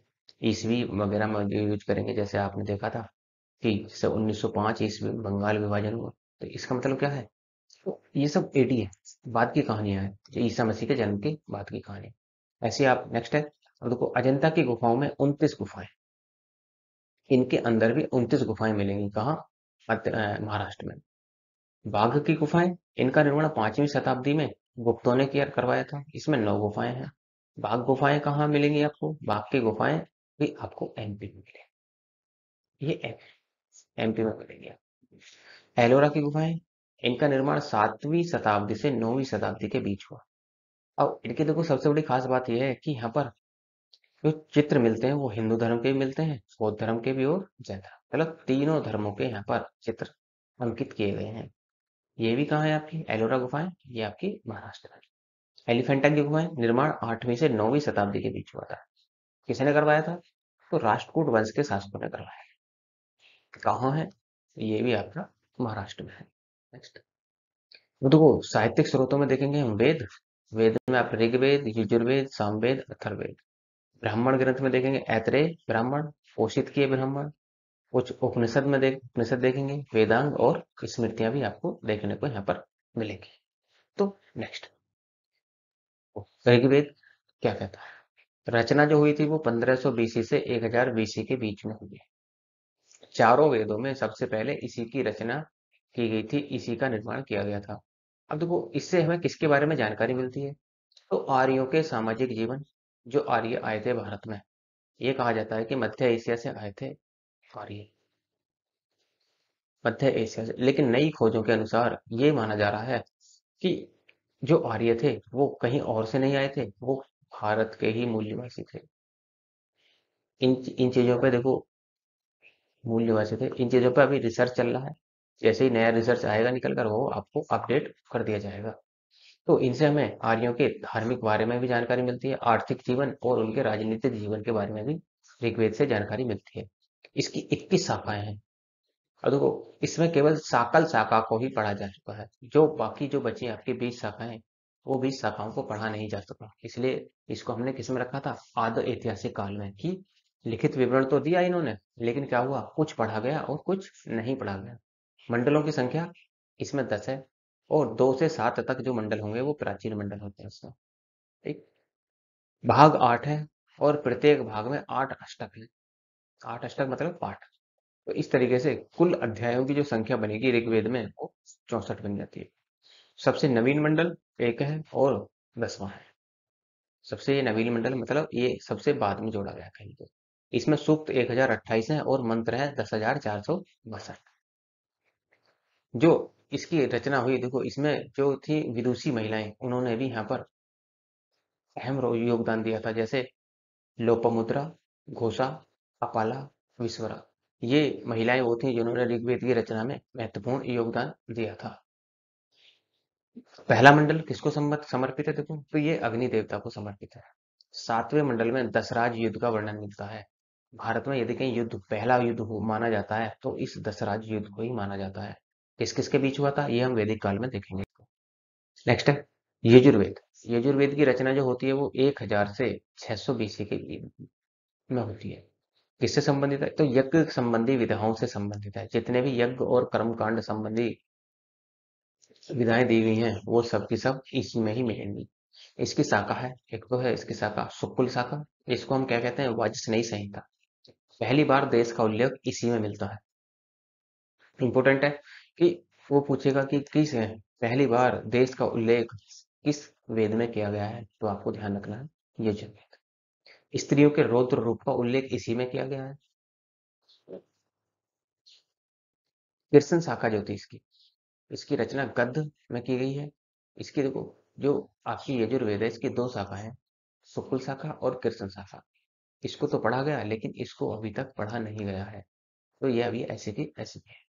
ईसवी वगैरह में यूज करेंगे, जैसे आपने देखा था कि जैसे 1905 ईस्वी में बंगाल विभाजन हुआ, तो इसका मतलब क्या है? तो ये सब एडी है, बाद की कहानियां हैं, जो ईसा मसीह के जन्म के बाद की कहानी। ऐसे आप, नेक्स्ट है, और देखो अजंता की गुफाओं में 29 गुफाएं, इनके अंदर भी 29 गुफाएं मिलेंगी। कहाँ? महाराष्ट्र में। बाघ की गुफाएं, इनका निर्माण 5वीं शताब्दी में गुप्तों ने किया करवाया था। इसमें 9 गुफाएं हैं। बाघ गुफाएं कहाँ मिलेंगी आपको? बाघ की गुफाएं भी आपको एमपी में मिलेंगी। ये एमपी में मिलेंगी। एलोरा की गुफाएं, इनका निर्माण 7वीं शताब्दी से 9वीं शताब्दी के बीच हुआ। अब इनकी देखो सबसे बड़ी खास बात यह है कि यहाँ पर जो चित्र मिलते हैं वो हिंदू धर्म के भी मिलते हैं, बौद्ध धर्म के भी और जैन धर्म, मतलब तीनों धर्मों के यहाँ पर चित्र अंकित किए गए हैं। ये भी कहाँ है आपकी एलोरा गुफाएं? ये आपकी महाराष्ट्र में। एलिफेंटा की गुफाएं, निर्माण 8वीं से 9वीं शताब्दी के बीच हुआ था। किसने करवाया था? तो राष्ट्रकूट वंश के शासकों ने करवाया। कहाँ है? ये भी आपका महाराष्ट्र में है। नेक्स्ट, तो देखो साहित्यिक स्रोतों में देखेंगे हम वेद। वेद में आप ऋग्वेद, यजुर्वेद, सामवेद, अथर्ववेद। ब्राह्मण ग्रंथ में देखेंगे ऐतरेय ब्राह्मण, कौशिकीय ब्राह्मण। कुछ उपनिषद में उपनिषद देखेंगे, वेदांग और स्मृतियां भी आपको देखने को यहाँ पर मिलेंगी। तो नेक्स्ट, ऋग्वेद क्या कहता है? रचना जो हुई थी वो 1500 बीसी से 1000 बीसी के बीच में हुई है। चारों वेदों में सबसे पहले इसी की रचना की गई थी, इसी का निर्माण किया गया था। अब देखो इससे हमें किसके बारे में जानकारी मिलती है? तो आर्यों के सामाजिक जीवन, जो आर्य आए थे भारत में, ये कहा जाता है कि मध्य एशिया से आए थे आर्य, मध्य एशिया से। लेकिन नई खोजों के अनुसार ये माना जा रहा है कि जो आर्य थे वो कहीं और से नहीं आए थे, वो भारत के ही मूल निवासी थे। इन चीजों पे देखो, मूल निवासी थे, इन चीजों पे अभी रिसर्च चल रहा है। जैसे ही नया रिसर्च आएगा निकल कर वो आपको अपडेट कर दिया जाएगा। तो इनसे हमें आर्यों के धार्मिक बारे में भी जानकारी मिलती है, आर्थिक जीवन और उनके राजनीतिक जीवन के बारे में भी ऋग्वेद से जानकारी मिलती है। इसकी 21 शाखाएं हैं। और देखो इसमें केवल साकल शाखा को ही पढ़ा जा चुका है, जो बाकी जो बची आपकी 20 शाखाएं, वो 20 शाखाओं को पढ़ा नहीं जा सका। इसलिए इसको हमने किस में रखा था? आदि ऐतिहासिक काल में। कि लिखित विवरण तो दिया इन्होंने, लेकिन क्या हुआ? कुछ पढ़ा गया और कुछ नहीं पढ़ा गया। मंडलों की संख्या इसमें 10 है, और 2 से 7 तक जो मंडल होंगे वो प्राचीन मंडल होते हैं इसमें। ठीक, भाग 8 है, और प्रत्येक भाग में 8 अष्टक है। 8 अष्टक मतलब पाठ। तो इस तरीके से कुल अध्यायों की जो संख्या बनेगी ऋग्वेद में वो 64 बन जाती है। सबसे नवीन मंडल एक है और 10वां है। सबसे ये नवीन मंडल मतलब ये सबसे बाद में जोड़ा गया कहीं पे। इसमें सूक्त 1028 है और मंत्र है 10,462। जो इसकी रचना हुई, देखो इसमें जो थी विदुषी महिलाएं, उन्होंने भी यहाँ पर अहम योगदान दिया था। जैसे लोपामुद्रा, घोषा, अपाला, विश्वरा, ये महिलाएं वो थी जिन्होंने ऋग्वेद की रचना में महत्वपूर्ण योगदान दिया था। पहला मंडल किसको समर्पित है? देखो तो ये अग्नि देवता को समर्पित है। 7वें मंडल में दसराज युद्ध का वर्णन मिलता है। भारत में यदि कहीं युद्ध पहला युद्ध माना जाता है तो इस दसराज युद्ध को ही माना जाता है। किस किस के बीच हुआ था ये हम वैदिक काल में देखेंगे। नेक्स्ट है यजुर्वेद। यजुर्वेद की रचना जो होती है वो 1000 से 600 बीसी के में होती है। किससे संबंधित है? तो यज्ञ संबंधी विधाओं से संबंधित है। जितने भी यज्ञ और कर्मकांड संबंधी विधाएं दी गई हैं वो सब की सब इसी में ही मिलेंगी। इसकी शाखा है, एक तो है इसकी शाखा शुक्ल शाखा, इसको हम क्या कहते हैं? वाजस्नेयी संहिता। पहली बार देश का उल्लेख इसी में मिलता है। इंपॉर्टेंट है कि वो पूछेगा कि किस है पहली बार देश का उल्लेख किस वेद में किया गया है, तो आपको ध्यान रखना है यजुर्वेद। स्त्रियों के रौद्र रूप का उल्लेख इसी में किया गया है। कृष्ण शाखा जो थी इसकी, इसकी रचना गद्य में की गई है। इसकी देखो जो आपकी यजुर्वेद है इसकी 2 शाखा है, शुक्ल शाखा और कृष्ण शाखा। इसको तो पढ़ा गया लेकिन इसको अभी तक पढ़ा नहीं गया है, तो ये अभी ऐसे की ऐसी है।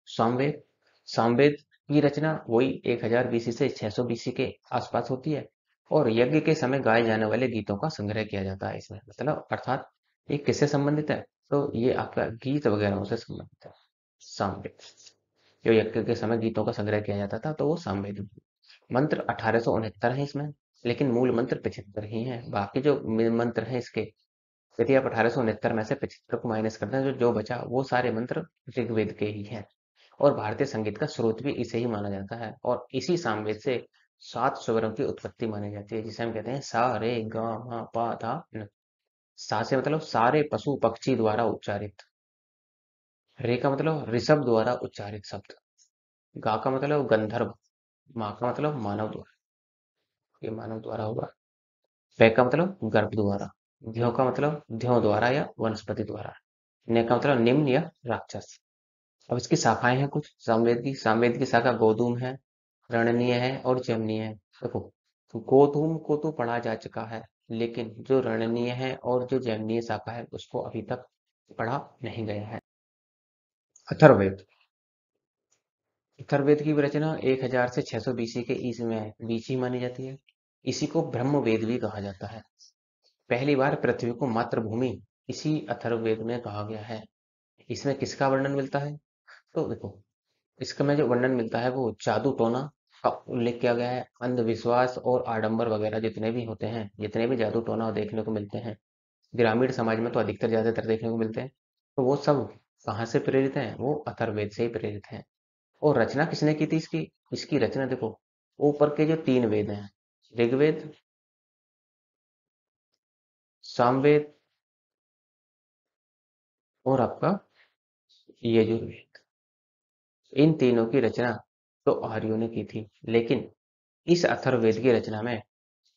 सामवेद, सामवेद की रचना वही 1000 बीसी से 600 बीसी के आसपास होती है, और यज्ञ के समय गाए जाने वाले गीतों का संग्रह किया जाता है इसमें। मतलब अर्थात ये किससे संबंधित है? तो ये आपका गीत वगैरह से संबंधित है सामवेद। जो यज्ञ के समय गीतों का संग्रह किया जाता था तो वो सामवेद। मंत्र 1869 है इसमें, लेकिन मूल मंत्र 75 ही हैं। बाकी जो मंत्र हैं इसके, यदि आप 1869 में से 75 को माइनस करते हैं, जो बचा वो सारे मंत्र ऋग्वेद के ही हैं। और भारतीय संगीत का स्रोत भी इसे ही माना जाता है, और इसी सामवेद से 7 स्वरों की उत्पत्ति मानी जाती है, जिसे हम कहते हैं सा रे ग म प धा न। सा से मतलब सारे पशु पक्षी द्वारा उच्चारित। रे का मतलब ऋषभ द्वारा उच्चारित शब्द। गा का मतलब गंधर्व। मा का मतलब मानव द्वारा, ये मानव द्वारा होगा। पै का मतलब गर्भ द्वारा। ध्यो का मतलब ध्यो द्वारा या वनस्पति द्वारा। ने का मतलब निम्न या राक्षस। अब इसकी शाखाएं हैं कुछ सामवेद की शाखा गोधूम है, रणनीय है और जमनीय है। देखो, गोधूम को तो पढ़ा जा चुका है, लेकिन जो रणनीय है और जो जमनीय शाखा है उसको अभी तक पढ़ा नहीं गया है। अथर्ववेद। अथर्ववेद की रचना 1000 से 600 बीसी के बीच ही मानी जाती है। इसी को ब्रह्मवेद भी कहा जाता है। पहली बार पृथ्वी को मातृभूमि इसी अथर्ववेद में कहा गया है। इसमें किसका वर्णन मिलता है? तो देखो, इसका में जो वर्णन मिलता है वो जादू टोना का उल्लेख किया गया है। अंधविश्वास और आडंबर वगैरह जितने भी होते हैं, जितने भी जादू टोना देखने को मिलते हैं, ग्रामीण समाज में तो अधिकतर ज्यादातर देखने को मिलते हैं, तो वो सब कहाँ से प्रेरित हैं? वो अथर्ववेद से ही प्रेरित हैं। और रचना किसने की थी इसकी? इसकी रचना देखो, ऊपर के जो 3 वेद हैं, ऋग्वेद, सामवेद और आपका यजुर्वेद, इन तीनों की रचना तो आर्यों ने की थी। लेकिन इस अथर्ववेद की रचना में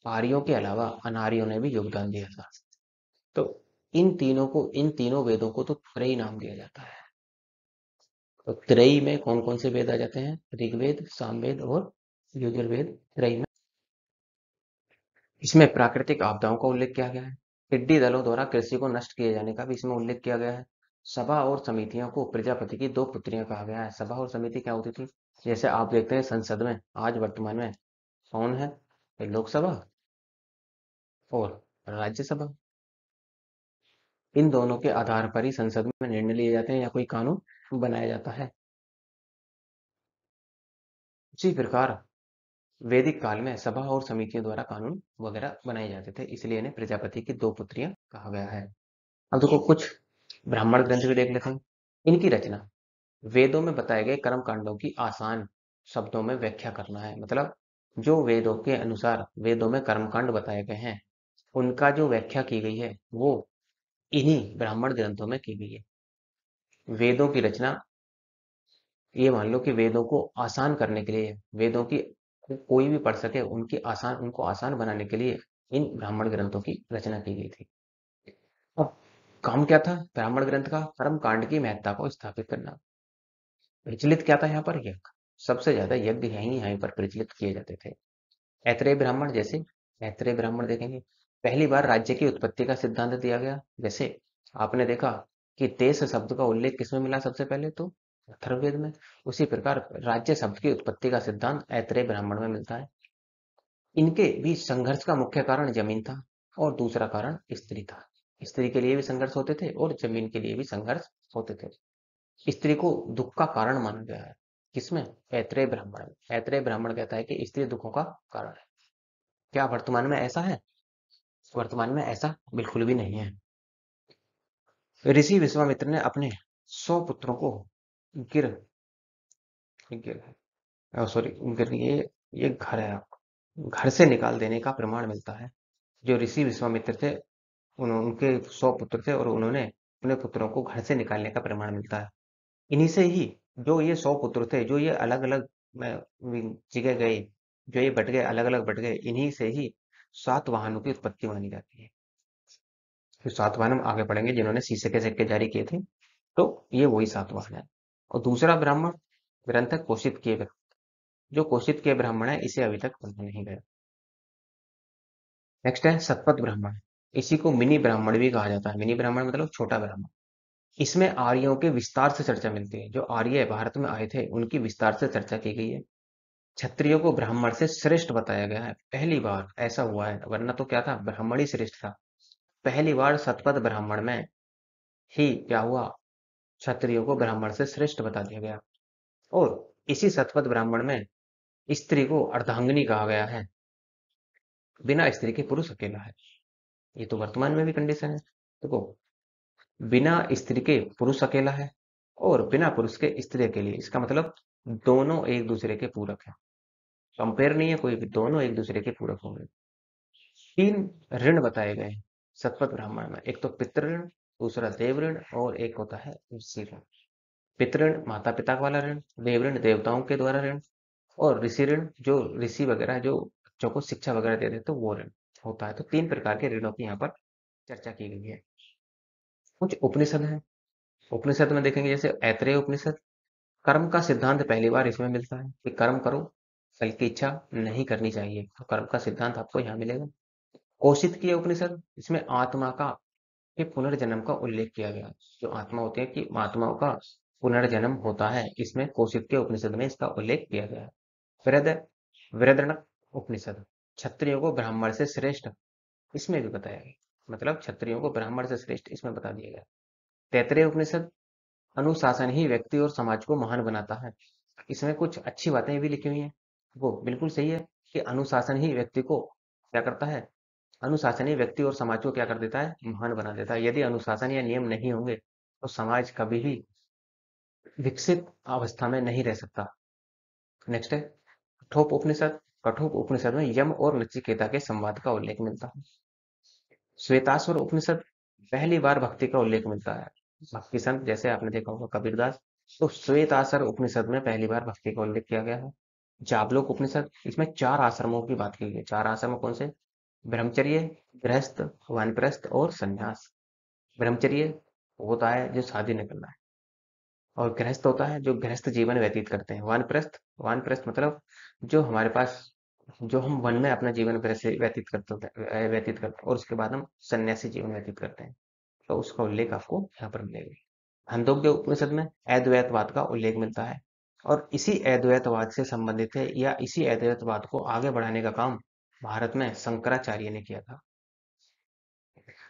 आर्यों के अलावा अनार्यों ने भी योगदान दिया था। तो इन तीनों वेदों को तो त्रयी नाम दिया जाता है। तो त्रयी में कौन कौन से वेद आ जाते हैं? ऋग्वेद, सामवेद और यजुर्वेद त्रयी में। इसमें प्राकृतिक आपदाओं का उल्लेख किया गया है। टिड्डी दलों द्वारा कृषि को नष्ट किए जाने का भी इसमें उल्लेख किया गया है। सभा और समितियों को प्रजापति की 2 पुत्रियां कहा गया है। सभा और समिति क्या होती थी? जैसे आप देखते हैं संसद में आज वर्तमान में कौन है? लोकसभा और राज्यसभा। इन दोनों के आधार पर ही संसद में निर्णय लिए जाते हैं या कोई कानून बनाया जाता है। उसी प्रकार वैदिक काल में सभा और समितियों द्वारा कानून वगैरह बनाए जाते थे, इसलिए इन्हें प्रजापति की 2 पुत्रियां कहा गया है। अब देखो, कुछ ब्राह्मण ग्रंथ भी देख लेते हैं। इनकी रचना वेदों में बताए गए कर्म कांडों की आसान शब्दों में व्याख्या करना है। मतलब जो वेदों के अनुसार वेदों में कर्मकांड बताए गए हैं, उनका जो व्याख्या की गई है वो इन्हीं ब्राह्मण ग्रंथों में की गई है। वेदों की रचना, ये मान लो कि वेदों को आसान करने के लिए, वेदों की कोई भी पढ़ सके उनको आसान बनाने के लिए इन ब्राह्मण ग्रंथों की रचना की गई थी। अब काम क्या था ब्राह्मण ग्रंथ का? कर्म कांड की महत्ता को स्थापित करना। प्रचलित क्या था यहाँ पर? यज्ञ। सबसे ज्यादा यज्ञ यहीं पर प्रचलित किए जाते थे। ऐत्रेय ब्राह्मण, जैसे ऐत्रेय ब्राह्मण देखेंगे, पहली बार राज्य की उत्पत्ति का सिद्धांत दिया गया। जैसे आपने देखा कि देश शब्द का उल्लेख किसमें मिला सबसे पहले? तो अथर्ववेद में। उसी प्रकार राज्य शब्द की उत्पत्ति का सिद्धांत ऐत्रेय ब्राह्मण में मिलता है। इनके बीच संघर्ष का मुख्य कारण जमीन था और दूसरा कारण स्त्री था। स्त्री के लिए भी संघर्ष होते थे और जमीन के लिए भी संघर्ष होते थे। स्त्री को दुख का कारण माना गया है। किसमें? ऐत्रेय ब्राह्मण में। ऐत्रेय ब्राह्मण कहता है कि स्त्री दुखों का कारण है। क्या वर्तमान में ऐसा है? वर्तमान में ऐसा बिल्कुल भी नहीं है। ऋषि विश्वामित्र ने अपने 100 पुत्रों को गिर गिर सॉरी गिर ये घर है आपको, घर से निकाल देने का प्रमाण मिलता है। जो ऋषि विश्वामित्र थे, उनके 100 पुत्र थे और उन्होंने अपने पुत्रों को घर से निकालने का प्रमाण मिलता है। इन्हीं से ही जो ये 100 पुत्र थे, जो ये अलग अलग जगह गए, जो ये बट गए, अलग अलग बट गए, इन्हीं से ही सातवाहनों की उत्पत्ति मानी जाती है। फिर सातवाहन हम आगे पढ़ेंगे, जिन्होंने शीशे के सिक्के जारी किए थे। तो ये वही सातवाहन है। और दूसरा ब्राह्मण ग्रंथ है कोशित के। जो कोशित के ब्राह्मण है, इसे अभी तक पढ़ा नहीं गया। नेक्स्ट है सतपथ ब्राह्मण। इसी को मिनी ब्राह्मण भी कहा जाता है। मिनी ब्राह्मण मतलब छोटा ब्राह्मण। इसमें आर्यों के विस्तार से चर्चा मिलती है। जो आर्य भारत में आए थे, उनकी विस्तार से चर्चा की गई है। क्षत्रियो को ब्राह्मण से श्रेष्ठ बताया गया है। पहली बार ऐसा हुआ है, वरना तो क्या था, ब्राह्मण ही श्रेष्ठ था। पहली बार सतपथ ब्राह्मण में ही क्या हुआ, क्षत्रियो को ब्राह्मण से श्रेष्ठ बता दिया गया। और इसी सतपथ ब्राह्मण में स्त्री को अर्धांगिनी कहा गया है। बिना स्त्री के पुरुष अकेला है। ये तो वर्तमान में भी कंडीशन है। देखो, बिना स्त्री के पुरुष अकेला है और बिना पुरुष के स्त्री अकेली है। इसका मतलब दोनों एक दूसरे के पूरक हैं। कंपेयर नहीं है कोई भी, दोनों एक दूसरे के पूरक होंगे। 3 ऋण बताए गए हैं शतपथ ब्राह्मण में। एक तो पितृ ऋण, दूसरा देव ऋण, और एक होता है ऋषि ऋण। पितृ ऋण माता पिता वाला ऋण, देव ऋण देवताओं के द्वारा ऋण, और ऋषि ऋण जो ऋषि वगैरह जो बच्चों को शिक्षा वगैरह दे रहे तो वो ऋण होता है। तो 3 प्रकार के ऋणों की यहाँ पर चर्चा की गई है। कुछ उपनिषद हैं। उपनिषद में देखेंगे जैसे ऐतरेय उपनिषद। कर्म का सिद्धांत पहली बार इसमें मिलता है कि कर्म करो, फल की इच्छा नहीं करनी चाहिए। तो कर्म का सिद्धांत आपको यहाँ मिलेगा। कौशितकीय उपनिषद, इसमें आत्मा का के पुनर्जन्म का उल्लेख किया गया है। जो आत्मा होती है कि आत्माओं का पुनर्जन्म होता है, इसमें कौशितकीय उपनिषद में इसका उल्लेख किया गया है। वृहद वृहदरण्यक उपनिषद, क्षत्रियों को ब्राह्मण से श्रेष्ठ इसमें भी बताया गया। मतलब क्षत्रियों को ब्राह्मण से श्रेष्ठ इसमें बता दिया गया। तैत्तरीय उपनिषद, अनुशासन ही व्यक्ति और समाज को महान बनाता है। इसमें कुछ अच्छी बातें भी लिखी हुई हैं। वो बिल्कुल सही है कि अनुशासन ही व्यक्ति को क्या करता है, अनुशासन ही व्यक्ति और समाज को क्या कर देता है, महान बना देता है। यदि अनुशासन या नियम नहीं होंगे तो समाज कभी भी विकसित अवस्था में नहीं रह सकता। नेक्स्ट है कठोप उपनिषद। कठोप उपनिषद में यम और नचिकेता के संवाद का उल्लेख मिलता है। श्वेताश्वर उपनिषद, पहली बार भक्ति का उल्लेख मिलता है। भक्ति संत जैसे आपने देखा होगा कबीरदास, तो श्वेताश्वर उपनिषद में पहली बार भक्ति का उल्लेख किया गया है। जाबलोक उपनिषद, इसमें 4 आश्रमों की बात की गई है। 4 आश्रम कौन से? ब्रह्मचर्य, गृहस्थ, वानप्रस्थ और संन्यास। ब्रह्मचर्य होता है जो शादी नहीं करना है, और गृहस्थ होता है जो गृहस्थ जीवन व्यतीत करते हैं। वानप्रस्थ, वानप्रस्थ मतलब जो हमारे पास, जो हम वन में अपना जीवन वैसे व्यतीत करते हैं, और उसके बाद हम सन्यासी जीवन व्यतीत करते हैं। तो उसका उल्लेख आपको यहाँ पर मिलेगा। छांदोग्य उपनिषद में अद्वैतवाद का उल्लेख मिलता है, और इसी अद्वैतवाद से संबंधित है, या इसी अद्वैतवाद को आगे बढ़ाने का काम भारत में शंकराचार्य ने किया था।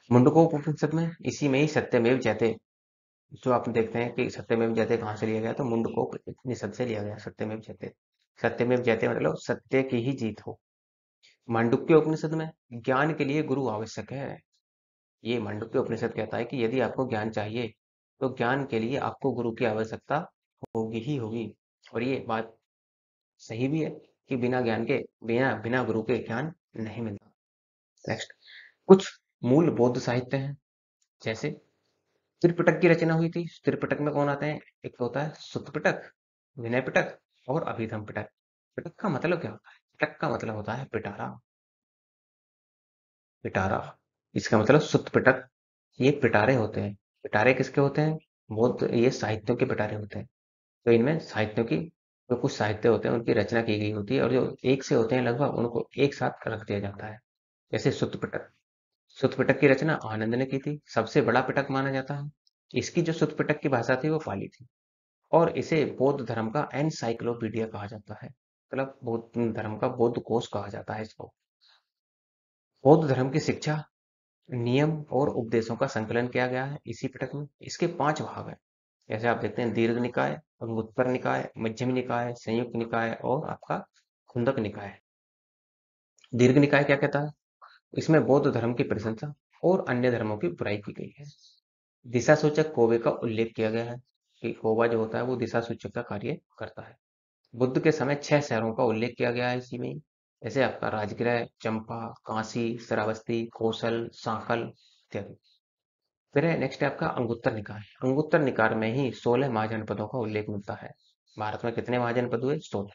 मुंडकोपनिषद में इसी में ही सत्यमेव जयते, जो आप देखते हैं कि सत्यमेव जयते कहाँ से लिया गया, तो मुंडकोपनिषद से लिया गया सत्यमेव जयते। सत्यमेव जयते मतलब सत्य की ही जीत हो। मांडुक्य उपनिषद में ज्ञान के लिए गुरु आवश्यक है। ये मांडुक्य उपनिषद कहता है कि यदि आपको ज्ञान चाहिए तो ज्ञान के लिए आपको गुरु की आवश्यकता होगी ही होगी। और ये बात सही भी है कि बिना ज्ञान के, बिना बिना गुरु के ज्ञान नहीं मिलता। नेक्स्ट, कुछ मूल बौद्ध साहित्य हैं। जैसे त्रिपिटक की रचना हुई थी। त्रिपिटक में कौन आते हैं? एक तो होता है सुत्त पिटक, विनय पिटक और अभिधम पिटक। पिटक का मतलब क्या होता है? पिटक का मतलब होता है पिटारा। पिटारा, इसका मतलब सुत्त पिटक, ये पिटारे होते हैं। पिटारे किसके होते हैं? बौद्ध, ये साहित्यों के पिटारे होते हैं। तो इनमें साहित्यों की, जो कुछ साहित्य होते हैं उनकी रचना की गई होती है, और जो एक से होते हैं लगभग उनको एक साथ रख दिया जाता है। जैसे सुत्त पिटक, सुत्त पिटक की रचना आनंद ने की थी, सबसे बड़ा पिटक माना जाता है। इसकी जो सुत्त पिटक की भाषा थी वो पाली थी, और इसे बौद्ध धर्म का एनसाइक्लोपीडिया कहा जाता है। मतलब बौद्ध धर्म का बौद्ध कोश कहा जाता है इसको। बौद्ध धर्म की शिक्षा, नियम और उपदेशों का संकलन किया गया है इसी पिटक में। इसके 5 भाग हैं। जैसे आप देखते हैं दीर्घ निकाय, अंगुत्तर निकाय, मध्यम निकाय, संयुक्त निकाय और आपका खुंदक निकाय। दीर्घ निकाय क्या कहता है? इसमें बौद्ध धर्म की प्रशंसा और अन्य धर्मों की बुराई की गई है। दिशा सूचक कोवे का उल्लेख किया गया है कि कोवा जो होता है वो दिशा सूचक का कार्य करता है। बुद्ध के समय 6 शहरों का उल्लेख किया गया है इसी में ही। जैसे आपका राजगृह, चंपा, काशी, श्रावस्ती, कौशल, सांकल इत्यादि। फिर है नेक्स्ट है आपका अंगुत्तर निकाय। अंगुत्तर निकाय में ही 16 महाजनपदों का उल्लेख मिलता है। भारत में कितने महाजनपद हुए? 16।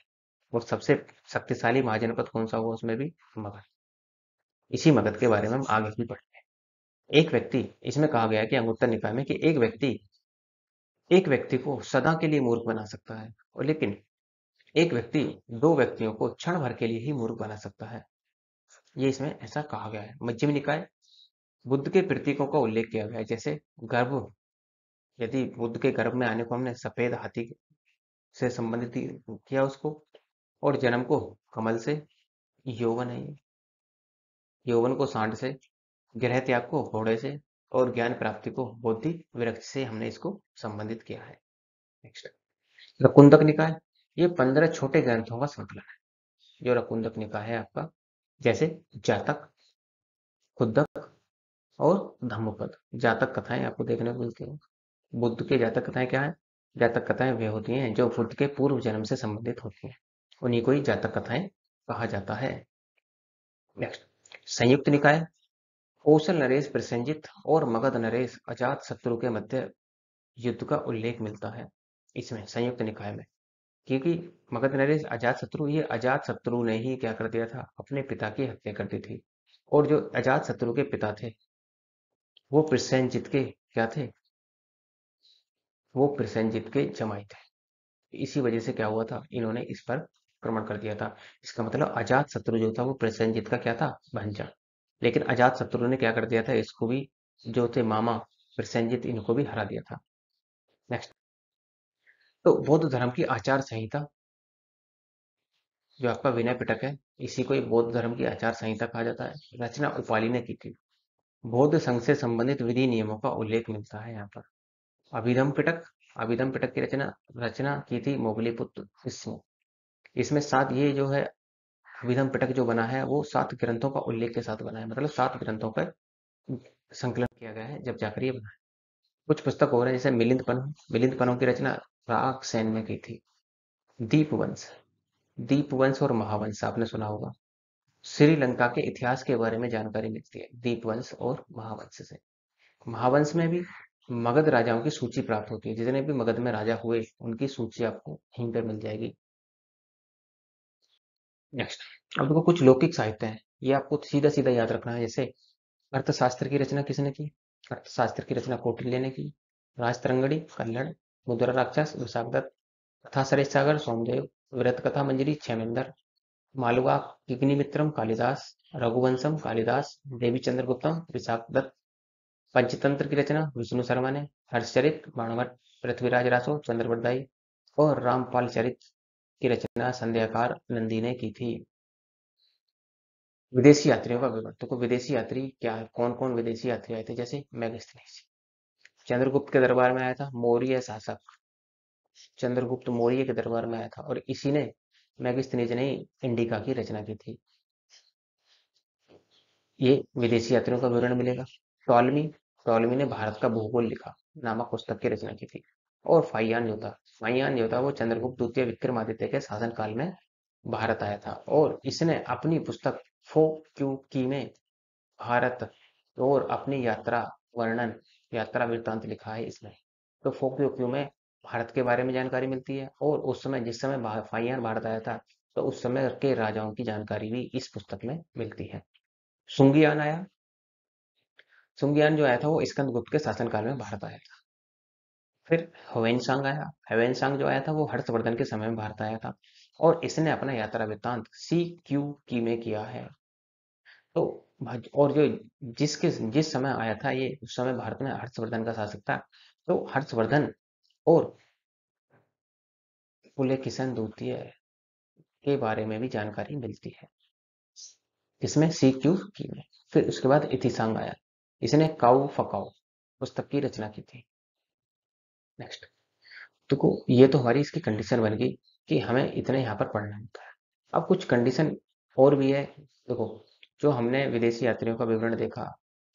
और सबसे शक्तिशाली महाजनपद कौन सा हुआ उसमें भी? मगध। इसी मगध के बारे में हम आगे भी पढ़ते हैं। एक व्यक्ति, इसमें कहा गया है कि अंगुत्तर निकाय में कि एक व्यक्ति को सदा के लिए मूर्ख बना सकता है, और लेकिन एक व्यक्ति 2 व्यक्तियों को क्षण भर के लिए ही मूर्ख बना सकता है। ये इसमें ऐसा कहा गया है। मध्यम निकाय, बुद्ध के प्रतीकों का उल्लेख किया गया है। जैसे गर्भ, यदि बुद्ध के गर्भ में आने को हमने सफेद हाथी से संबंधित किया उसको, और जन्म को कमल से, यौवन है ये, यौवन को सांड से, गृह त्याग को घोड़े से, और ज्ञान प्राप्ति को बोधि वृक्ष से हमने इसको संबंधित किया है। नेक्स्ट, रकुंदक निकाय, ये 15 छोटे ग्रंथों का संकलन है जो रकुंदक निकाय है आपका। जैसे जातक, खुद्दक और धम्मपद। जातक कथाएं आपको देखने को मिलती हैं। बुद्ध के जातक कथाएं क्या है? जातक कथाएं वे होती हैं जो बुद्ध के पूर्व जन्म से संबंधित होती हैं, उन्हीं को ही जातक कथाएं कहा जाता है। नेक्स्ट, संयुक्त निकाय। कौशल नरेश प्रसेनजित और मगध नरेश अजात शत्रु के मध्य युद्ध का उल्लेख मिलता है इसमें, संयुक्त निकाय में। क्योंकि मगध नरेश अजात शत्रु, ये अजात शत्रु ने ही क्या कर दिया था, अपने पिता की हत्या कर दी थी। और जो अजात शत्रु के पिता थे वो प्रसेनजित के क्या थे, वो प्रसेनजित के जमाई थे। इसी वजह से क्या हुआ था, इन्होंने इस पर आक्रमण कर दिया था। इसका मतलब अजात शत्रु जो था वो प्रसेनजित का क्या था, भांजा। लेकिन अजात शत्रु ने क्या कर दिया था, इसको भी, जो थे मामा प्रसेनजित, इनको भी हरा दिया था। नेक्स्ट, तो बौद्ध धर्म की आचार संहिता, जो आपका विनय पिटक है, इसी को बौद्ध धर्म की आचार संहिता कहा जाता है। रचना उपाली ने की थी। बौद्ध संघ से संबंधित विधि नियमों का उल्लेख मिलता है यहाँ पर। अभिधम पिटक, अभिधम पिटक की रचना रचना की थी मोगलीपुत्र इसने। इसमें सात, ये जो है अभिधम पिटक जो बना है वो 7 ग्रंथों का उल्लेख के साथ बना है, मतलब 7 ग्रंथों का संकलन किया गया है जब जाकर ये बना है। कुछ पुस्तक और है जैसे मिलिंद पन्नों की रचना राग सेन ने की थी। दीपवंश, दीपवंश और महावंश आपने सुना होगा। श्रीलंका के इतिहास के बारे में जानकारी मिलती है दीपवंश और महावंश से। महावंश में भी मगध राजाओं की सूची प्राप्त होती है, जितने भी मगध में राजा हुए उनकी सूची आपको यहीं पर मिल जाएगी। नेक्स्ट, अब देखो कुछ लौकिक साहित्य है, ये आपको सीधा सीधा याद रखना है। जैसे अर्थशास्त्र की रचना किसने की, अर्थशास्त्र की रचना कौटिल्य ने की। राजतरंगड़ी कल्हड़, मुद्रा राक्षस विशाखदत्त, कथा सरेश सागर सोमदेव, व्रत कथा मंजरी क्षेमेंद्र, मालवा किग्निमित्रम कालिदास, रघुवंशम कालिदास, देवी चंद्रगुप्तम विशाखदत्त, पंचतंत्र की रचना विष्णु शर्मा ने, हर्षचरित बाणभट्ट, पृथ्वीराज रासो चंद्रवरदाई और रामपाल चरित की रचना संध्याकार नंदी ने की थी। विदेशी यात्रियों का विवरण, तो विदेशी यात्री क्या है, कौन कौन विदेशी यात्री आए थे, जैसे मेगास्थनीज चंद्रगुप्त के दरबार में आया था, मौर्य शासक चंद्रगुप्त मौर्य के दरबार में आया था, और इसी ने, मेगास्थनीज ने इंडिका की रचना की थी। ये विदेशी यात्रियों का विवरण मिलेगा। टॉलमी, टॉलमी ने भारत का भूगोल लिखा नामक पुस्तक की रचना की थी। और फाइयान जो था वो चंद्रगुप्त द्वितीय विक्रमादित्य के शासनकाल में भारत आया था, और इसने अपनी पुस्तक फो क्यू की में भारत और अपनी यात्रा वर्णन, यात्रा वृत्तांत लिखा है इसमें। तो फोक्योक्यू में भारत के बारे में जानकारी मिलती है, और उस समय, जिस समय फाइयान भारत आया था, तो उस समय के राजाओं की जानकारी भी इस पुस्तक में मिलती है। सुंगियान आया, सुंगियान जो आया था वो स्कंदगुप्त के शासनकाल में भारत आया था। फिर ह्वेनसांग आया, ह्वेनसांग जो आया था वो हर्षवर्धन के समय में भारत आया था, और इसने अपना यात्रा वृत्तांत सी क्यू की में किया है। तो और जो जिस समय आया था ये, उस समय भारत में हर्षवर्धन का शासक था। तो हर्षवर्धन और पुलकेशिन द्वितीय के बारे में भी जानकारी मिलती है, इसमें सी क्यू की में। फिर उसके बाद इथिसांग आया, इसने काउ फकाओ पुस्तक की रचना की थी। नेक्स्ट, तो ये तो हमारी इसकी कंडीशन बन गई कि हमें इतने यहाँ पर पढ़ना होता है। अब कुछ कंडीशन और भी है। देखो, जो हमने विदेशी यात्रियों का विवरण देखा,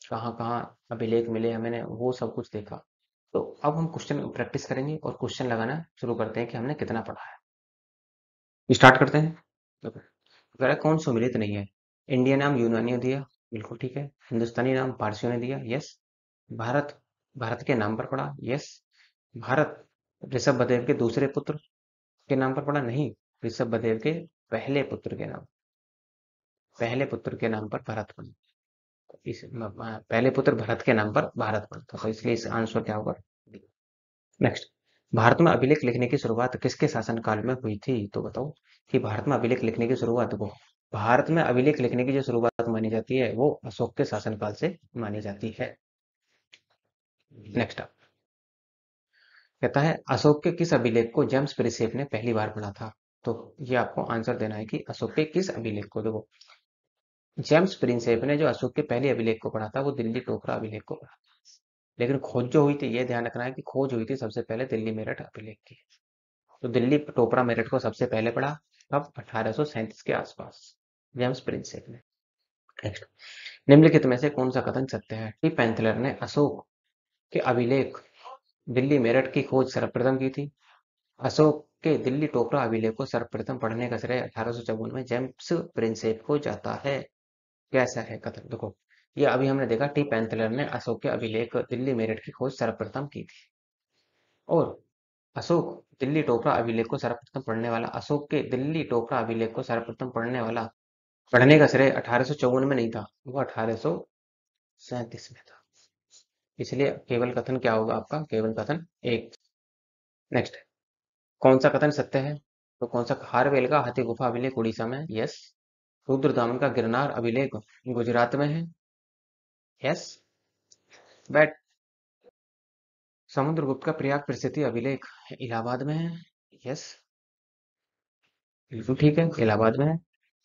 कहाँ कहाँ अभिलेख मिले हमें, वो सब कुछ देखा। तो अब हम क्वेश्चन प्रैक्टिस करेंगे और क्वेश्चन लगाना शुरू करते हैं कि हमने कितना पढ़ा है। स्टार्ट करते हैं। देखो, कह रहा है कौन सुमिलित नहीं है। इंडिया नाम यूनानियों दिया, बिल्कुल ठीक है। हिंदुस्तानी नाम पारसियों ने दिया, यस। भारत, भारत के नाम पर पड़ा, यस। भारत ऋषभदेव के दूसरे पुत्र के नाम पर पड़ा, नहीं। ऋषभदेव के पहले पुत्र के नाम, पहले पुत्र के नाम पर भारत पड़ा। पहले पुत्र भरत के नाम पर भारत पड़ा था, तो इसलिए इस आंसर क्या होगा। नेक्स्ट, भारत में अभिलेख लिखने की शुरुआत किसके शासनकाल में हुई थी, तो बताओ कि भारत में अभिलेख लिखने की शुरुआत को, भारत में अभिलेख लिखने की जो शुरुआत मानी जाती है वो अशोक के शासनकाल से मानी जाती है। नेक्स्ट, कहता है अशोक के किस अभिलेख को जेम्स प्रिंसेप ने पहली बार पढ़ा था, तो ये आपको आंसर देना है कि अशोक के किस अभिलेख को। देखो, जेम्स प्रिंसेप ने जो अशोक के पहले अभिलेख को पढ़ा था वो दिल्ली टोकरा अभिलेख को पढ़ा, लेकिन खोज जो हुई थी, ये ध्यान रखना है कि खोज हुई थी सबसे पहले दिल्ली मेरठ अभिलेख की। तो दिल्ली टोपरा मेरठ को सबसे पहले पढ़ा, कब, 1837 के आसपास, जेम्स प्रिंसेप ने। नेक्स्ट, निम्नलिखित में से कौन सा कथन सत्य है। टी पैंथलर ने अशोक के अभिलेख दिल्ली मेरठ की खोज सर्वप्रथम की थी। अशोक के दिल्ली टोकरा अभिलेख को सर्वप्रथम पढ़ने का श्रेय 1854 में जेम्स प्रिंसेप को जाता है। कैसा है कथन? देखो, ये अभी हमने देखा टी पैंथलर ने अशोक के अभिलेख दिल्ली मेरठ की खोज सर्वप्रथम की थी। और अशोक दिल्ली टोकरा अभिलेख को सर्वप्रथम पढ़ने वाला, अशोक के दिल्ली टोकरा अभिलेख को सर्वप्रथम पढ़ने वाला, पढ़ने का श्रेय 1854 में नहीं था, वो 1837 में था। इसलिए केवल कथन क्या होगा आपका? केवल कथन एक। नेक्स्ट, कौन सा कथन सत्य है? तो कौन सा? खारवेल का हाथी गुफा अभिलेख उड़ीसा में, यस। रुद्रदामन का गिरनार अभिलेख गुजरात में है, यस। बैट समुद्रगुप्त का प्रयाग प्रसिद्धि अभिलेख इलाहाबाद में है, यस। बिल्कुल ठीक है, इलाहाबाद में है।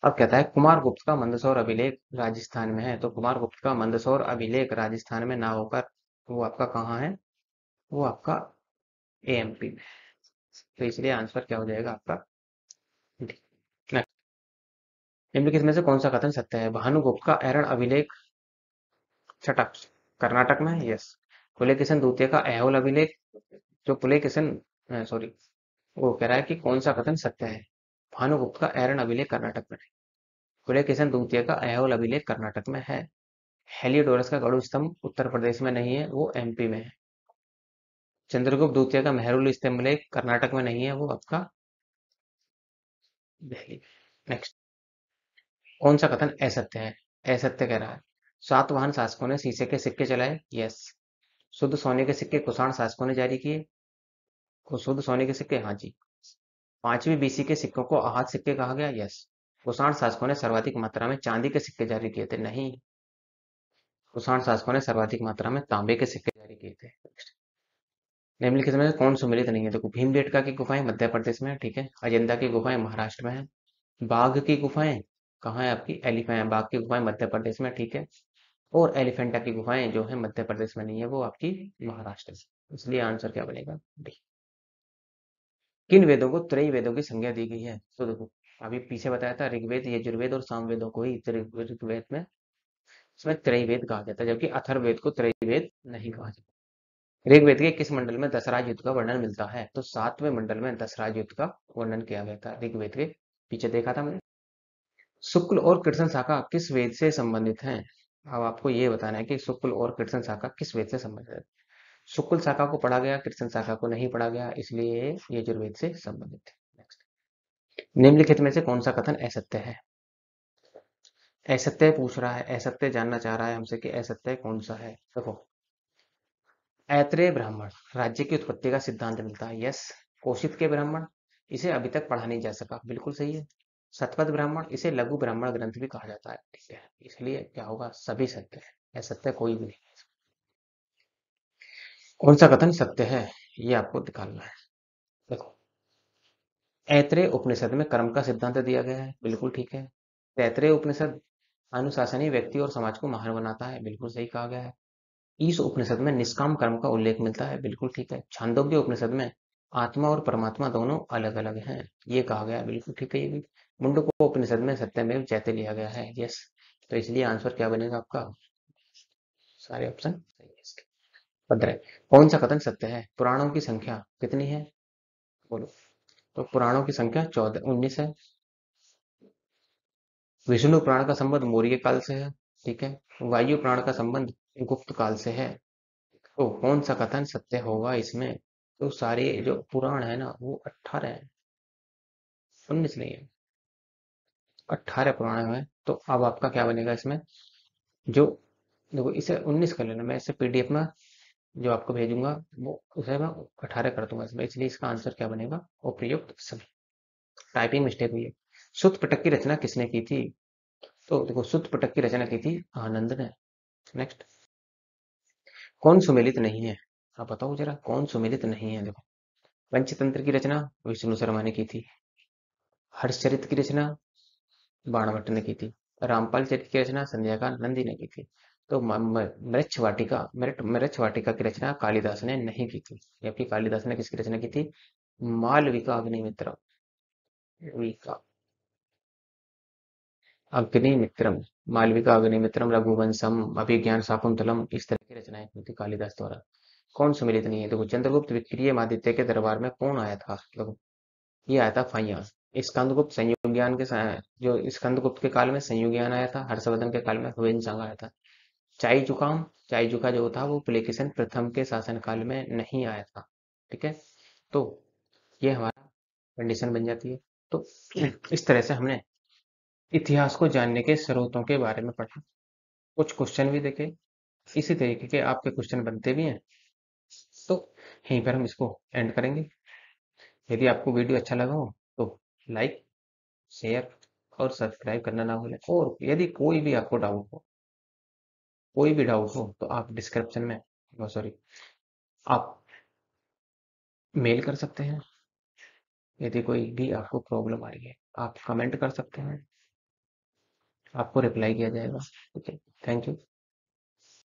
अब कहता है कुमार गुप्त का मंदसौर अभिलेख राजस्थान में है, तो कुमार गुप्त का मंदसौर अभिलेख राजस्थान में ना होकर वो आपका कहाँ है? वो आपका एएमपी में। तो इसलिए आंसर क्या हो जाएगा आपका? डी। नेक्स्ट, निम्नलिखित में से कौन सा कथन सत्य है? भानुगुप्त का ऐरण अभिलेख छठा कर्नाटक में, यस। पुलकेशिन द्वितीय का ऐहोल अभिलेख, जो पुलकेशिन, सॉरी, वो कह रहा है कि कौन सा कथन सत्य है? भानुगुप्त का ऐरण अभिलेख कर्नाटक में है। पुलकेशिन द्वितीय का ऐहोल अभिलेख कर्नाटक में है। हेलियोडोरस का गरुड़ स्तंभ उत्तर प्रदेश में नहीं है, वो एमपी में है। चंद्रगुप्त द्वितीय का मेहरुल स्तंभ लेख कर्नाटक में नहीं है, वो आपका दिल्ली में। नेक्स्ट, कौन सा कथन असत्य है? असत्य कह रहा है सातवाहन शासकों ने शीशे के सिक्के चलाए, यस। शुद्ध सोने के सिक्के कुषाण शासकों ने जारी किए, को शुद्ध सोने के सिक्के, हाँ जी। पांचवी बीसी के सिक्कों को आहत सिक्के कहा गया, यस। कुषाण शासकों ने सर्वाधिक मात्रा में चांदी के सिक्के जारी किए थे, नहीं। कुषाण शासकों ने सर्वाधिक मात्रा में तांबे के सिक्के जारी किए थे। निम्नलिखित में से कौन सुमेलित नहीं है? देखो, भीमबेटका की गुफाएं मध्य प्रदेश में है, ठीक है। अजंता की गुफाएं महाराष्ट्र में है। बाघ की गुफाएं कहाँ है आपकी? एलिफेंट, बाघ की गुफाएं मध्य प्रदेश में, ठीक है। और एलिफेंटा की गुफाएं जो है मध्य प्रदेश में नहीं है, वो आपकी महाराष्ट्र से। इसलिए आंसर क्या बनेगा? डी। किन वेदों को त्रयी वेदों की संज्ञा दी गई है? तो देखो, अभी पीछे बताया था ऋग्वेद, यजुर्वेद और सामवेदों को ही ऋग्वेद में, इसमें त्रयी वेद कहा जाता है, जबकि अथर्ववेद को त्रयी वेद नहीं कहा जाता। ऋग्वेद के किस मंडल में दशराज युद्ध का वर्णन मिलता है? तो सातवें मंडल में दशराज युद्ध का वर्णन किया गया था ऋग्वेद के। पीछे देखा था मैंने। शुक्ल और कृष्ण शाखा किस वेद से संबंधित हैं? अब आपको ये बताना है कि शुक्ल और कृष्ण शाखा किस वेद से संबंधित है। शुक्ल शाखा को पढ़ा गया, कृष्ण शाखा को नहीं पढ़ा गया, इसलिए ये यजुर्वेद से संबंधित है। नेक्स्ट, निम्नलिखित में से कौन सा कथन असत्य है? असत्य पूछ रहा है, असत्य जानना चाह रहा है हमसे कि असत्य कौन सा है। देखो, ऐत्रेय ब्राह्मण राज्य की उत्पत्ति का सिद्धांत मिलता है, यस। कोशित के ब्राह्मण, इसे अभी तक पढ़ा नहीं जा सका, बिल्कुल सही है। शतपथ ब्राह्मण, इसे लघु ब्राह्मण ग्रंथ भी कहा जाता है, ठीक है। इसलिए क्या होगा? सभी सत्य है, असत्य कोई भी नहीं। कौन सा कथन सत्य है, ये आपको निकालना है। देखो, ऐत्रेय उपनिषद में कर्म का सिद्धांत दिया गया है, बिल्कुल ठीक है। तैत्रेय उपनिषद अनुशासनी व्यक्ति और समाज को महान बनाता है, बिल्कुल सही कहा गया है। ईश उपनिषद में निष्काम कर्म का उल्लेख मिलता है, बिल्कुल ठीक है। छांदोग्य उपनिषद में आत्मा और परमात्मा दोनों अलग अलग हैं, ये कहा गया है, बिल्कुल ठीक है ये भी। मुंडको उपनिषद में सत्यमेव जयते लिया गया है, यस। तो इसलिए आंसर क्या बनेगा आपका? सारे ऑप्शन सही है इसके। 15, कौन सा कथन सत्य है? पुराणों की संख्या कितनी है? बोलो। तो पुराणों की संख्या 19 है। विष्णु पुराण का संबंध मौर्य काल से है, ठीक है। वायु पुराण का संबंध गुप्त काल से है। तो कौन सा कथन सत्य होगा इसमें? तो सारे जो पुराण है ना, वो 18 है, 19 नहीं है। 18 पुराण है। तो अब आपका क्या बनेगा इसमें? जो, देखो, इसे 19 कर लेना, मैं इसे पीडीएफ में जो आपको भेजूंगा वो उसे मैं 18 कर दूंगा इसमें, इसलिए इसका आंसर क्या बनेगा? उपयुक्त सभी। टाइपिंग मिस्टेक हुई है। सुत पिटक की रचना किसने की थी? तो देखो, सुत पिटक की रचना की थी आनंद ने। नेक्स्ट, कौन सुमेलित नहीं है? आप बताओ जरा, कौन सुमेलित नहीं है? देखो, पंचतंत्र की रचना विष्णु शर्मा ने की थी। हर्षचरित की रचना बाणभट्ट ने की थी। रामपाल चरित की रचना संध्याकांत नंदी ने की थी। तो मृच्छ वाटिका, मृच्छ वाटिका की रचना कालिदास ने नहीं की थी, जबकि कालिदास ने किसकी रचना की थी? मालविका अग्निमित्र, विका अग्निमित्रम, मालविका अग्निमित्रम, रघुवंशम, अभिज्ञान शाकुंतलम, इस तरह की रचनाएं हुई थी कालिदास द्वारा। कौन सम्मिलित नहीं है? देखो, चंद्रगुप्त विक्रमादित्य के दरबार में कौन आया था? देखो, ये आया था फाइयास। स्कंदगुप्त संयोग ज्ञान के जो स्कंदगुप्त के काल में संयोग ज्ञान आया था, हर्षवर्धन के काल में ह्वेनसांग आया था। चाई जुका जो था वो पुलकेशिन प्रथम के शासन काल में नहीं आया था। ठीक है, तो ये हमारा कंडीशन बन जाती है। तो इस तरह से हमने इतिहास को जानने के स्रोतों के बारे में पढ़ा, कुछ क्वेश्चन भी देखे, इसी तरीके के आपके क्वेश्चन बनते भी हैं। तो यहीं पर हम इसको एंड करेंगे। यदि आपको वीडियो अच्छा लगा हो तो लाइक, शेयर और सब्सक्राइब करना ना भूलें। और यदि कोई भी डाउट हो तो आप डिस्क्रिप्शन में, सॉरी, आप मेल कर सकते हैं। यदि कोई भी आपको प्रॉब्लम आ रही है, आप कमेंट कर सकते हैं, आपको रिप्लाई किया जाएगा। ठीक है, थैंक यू।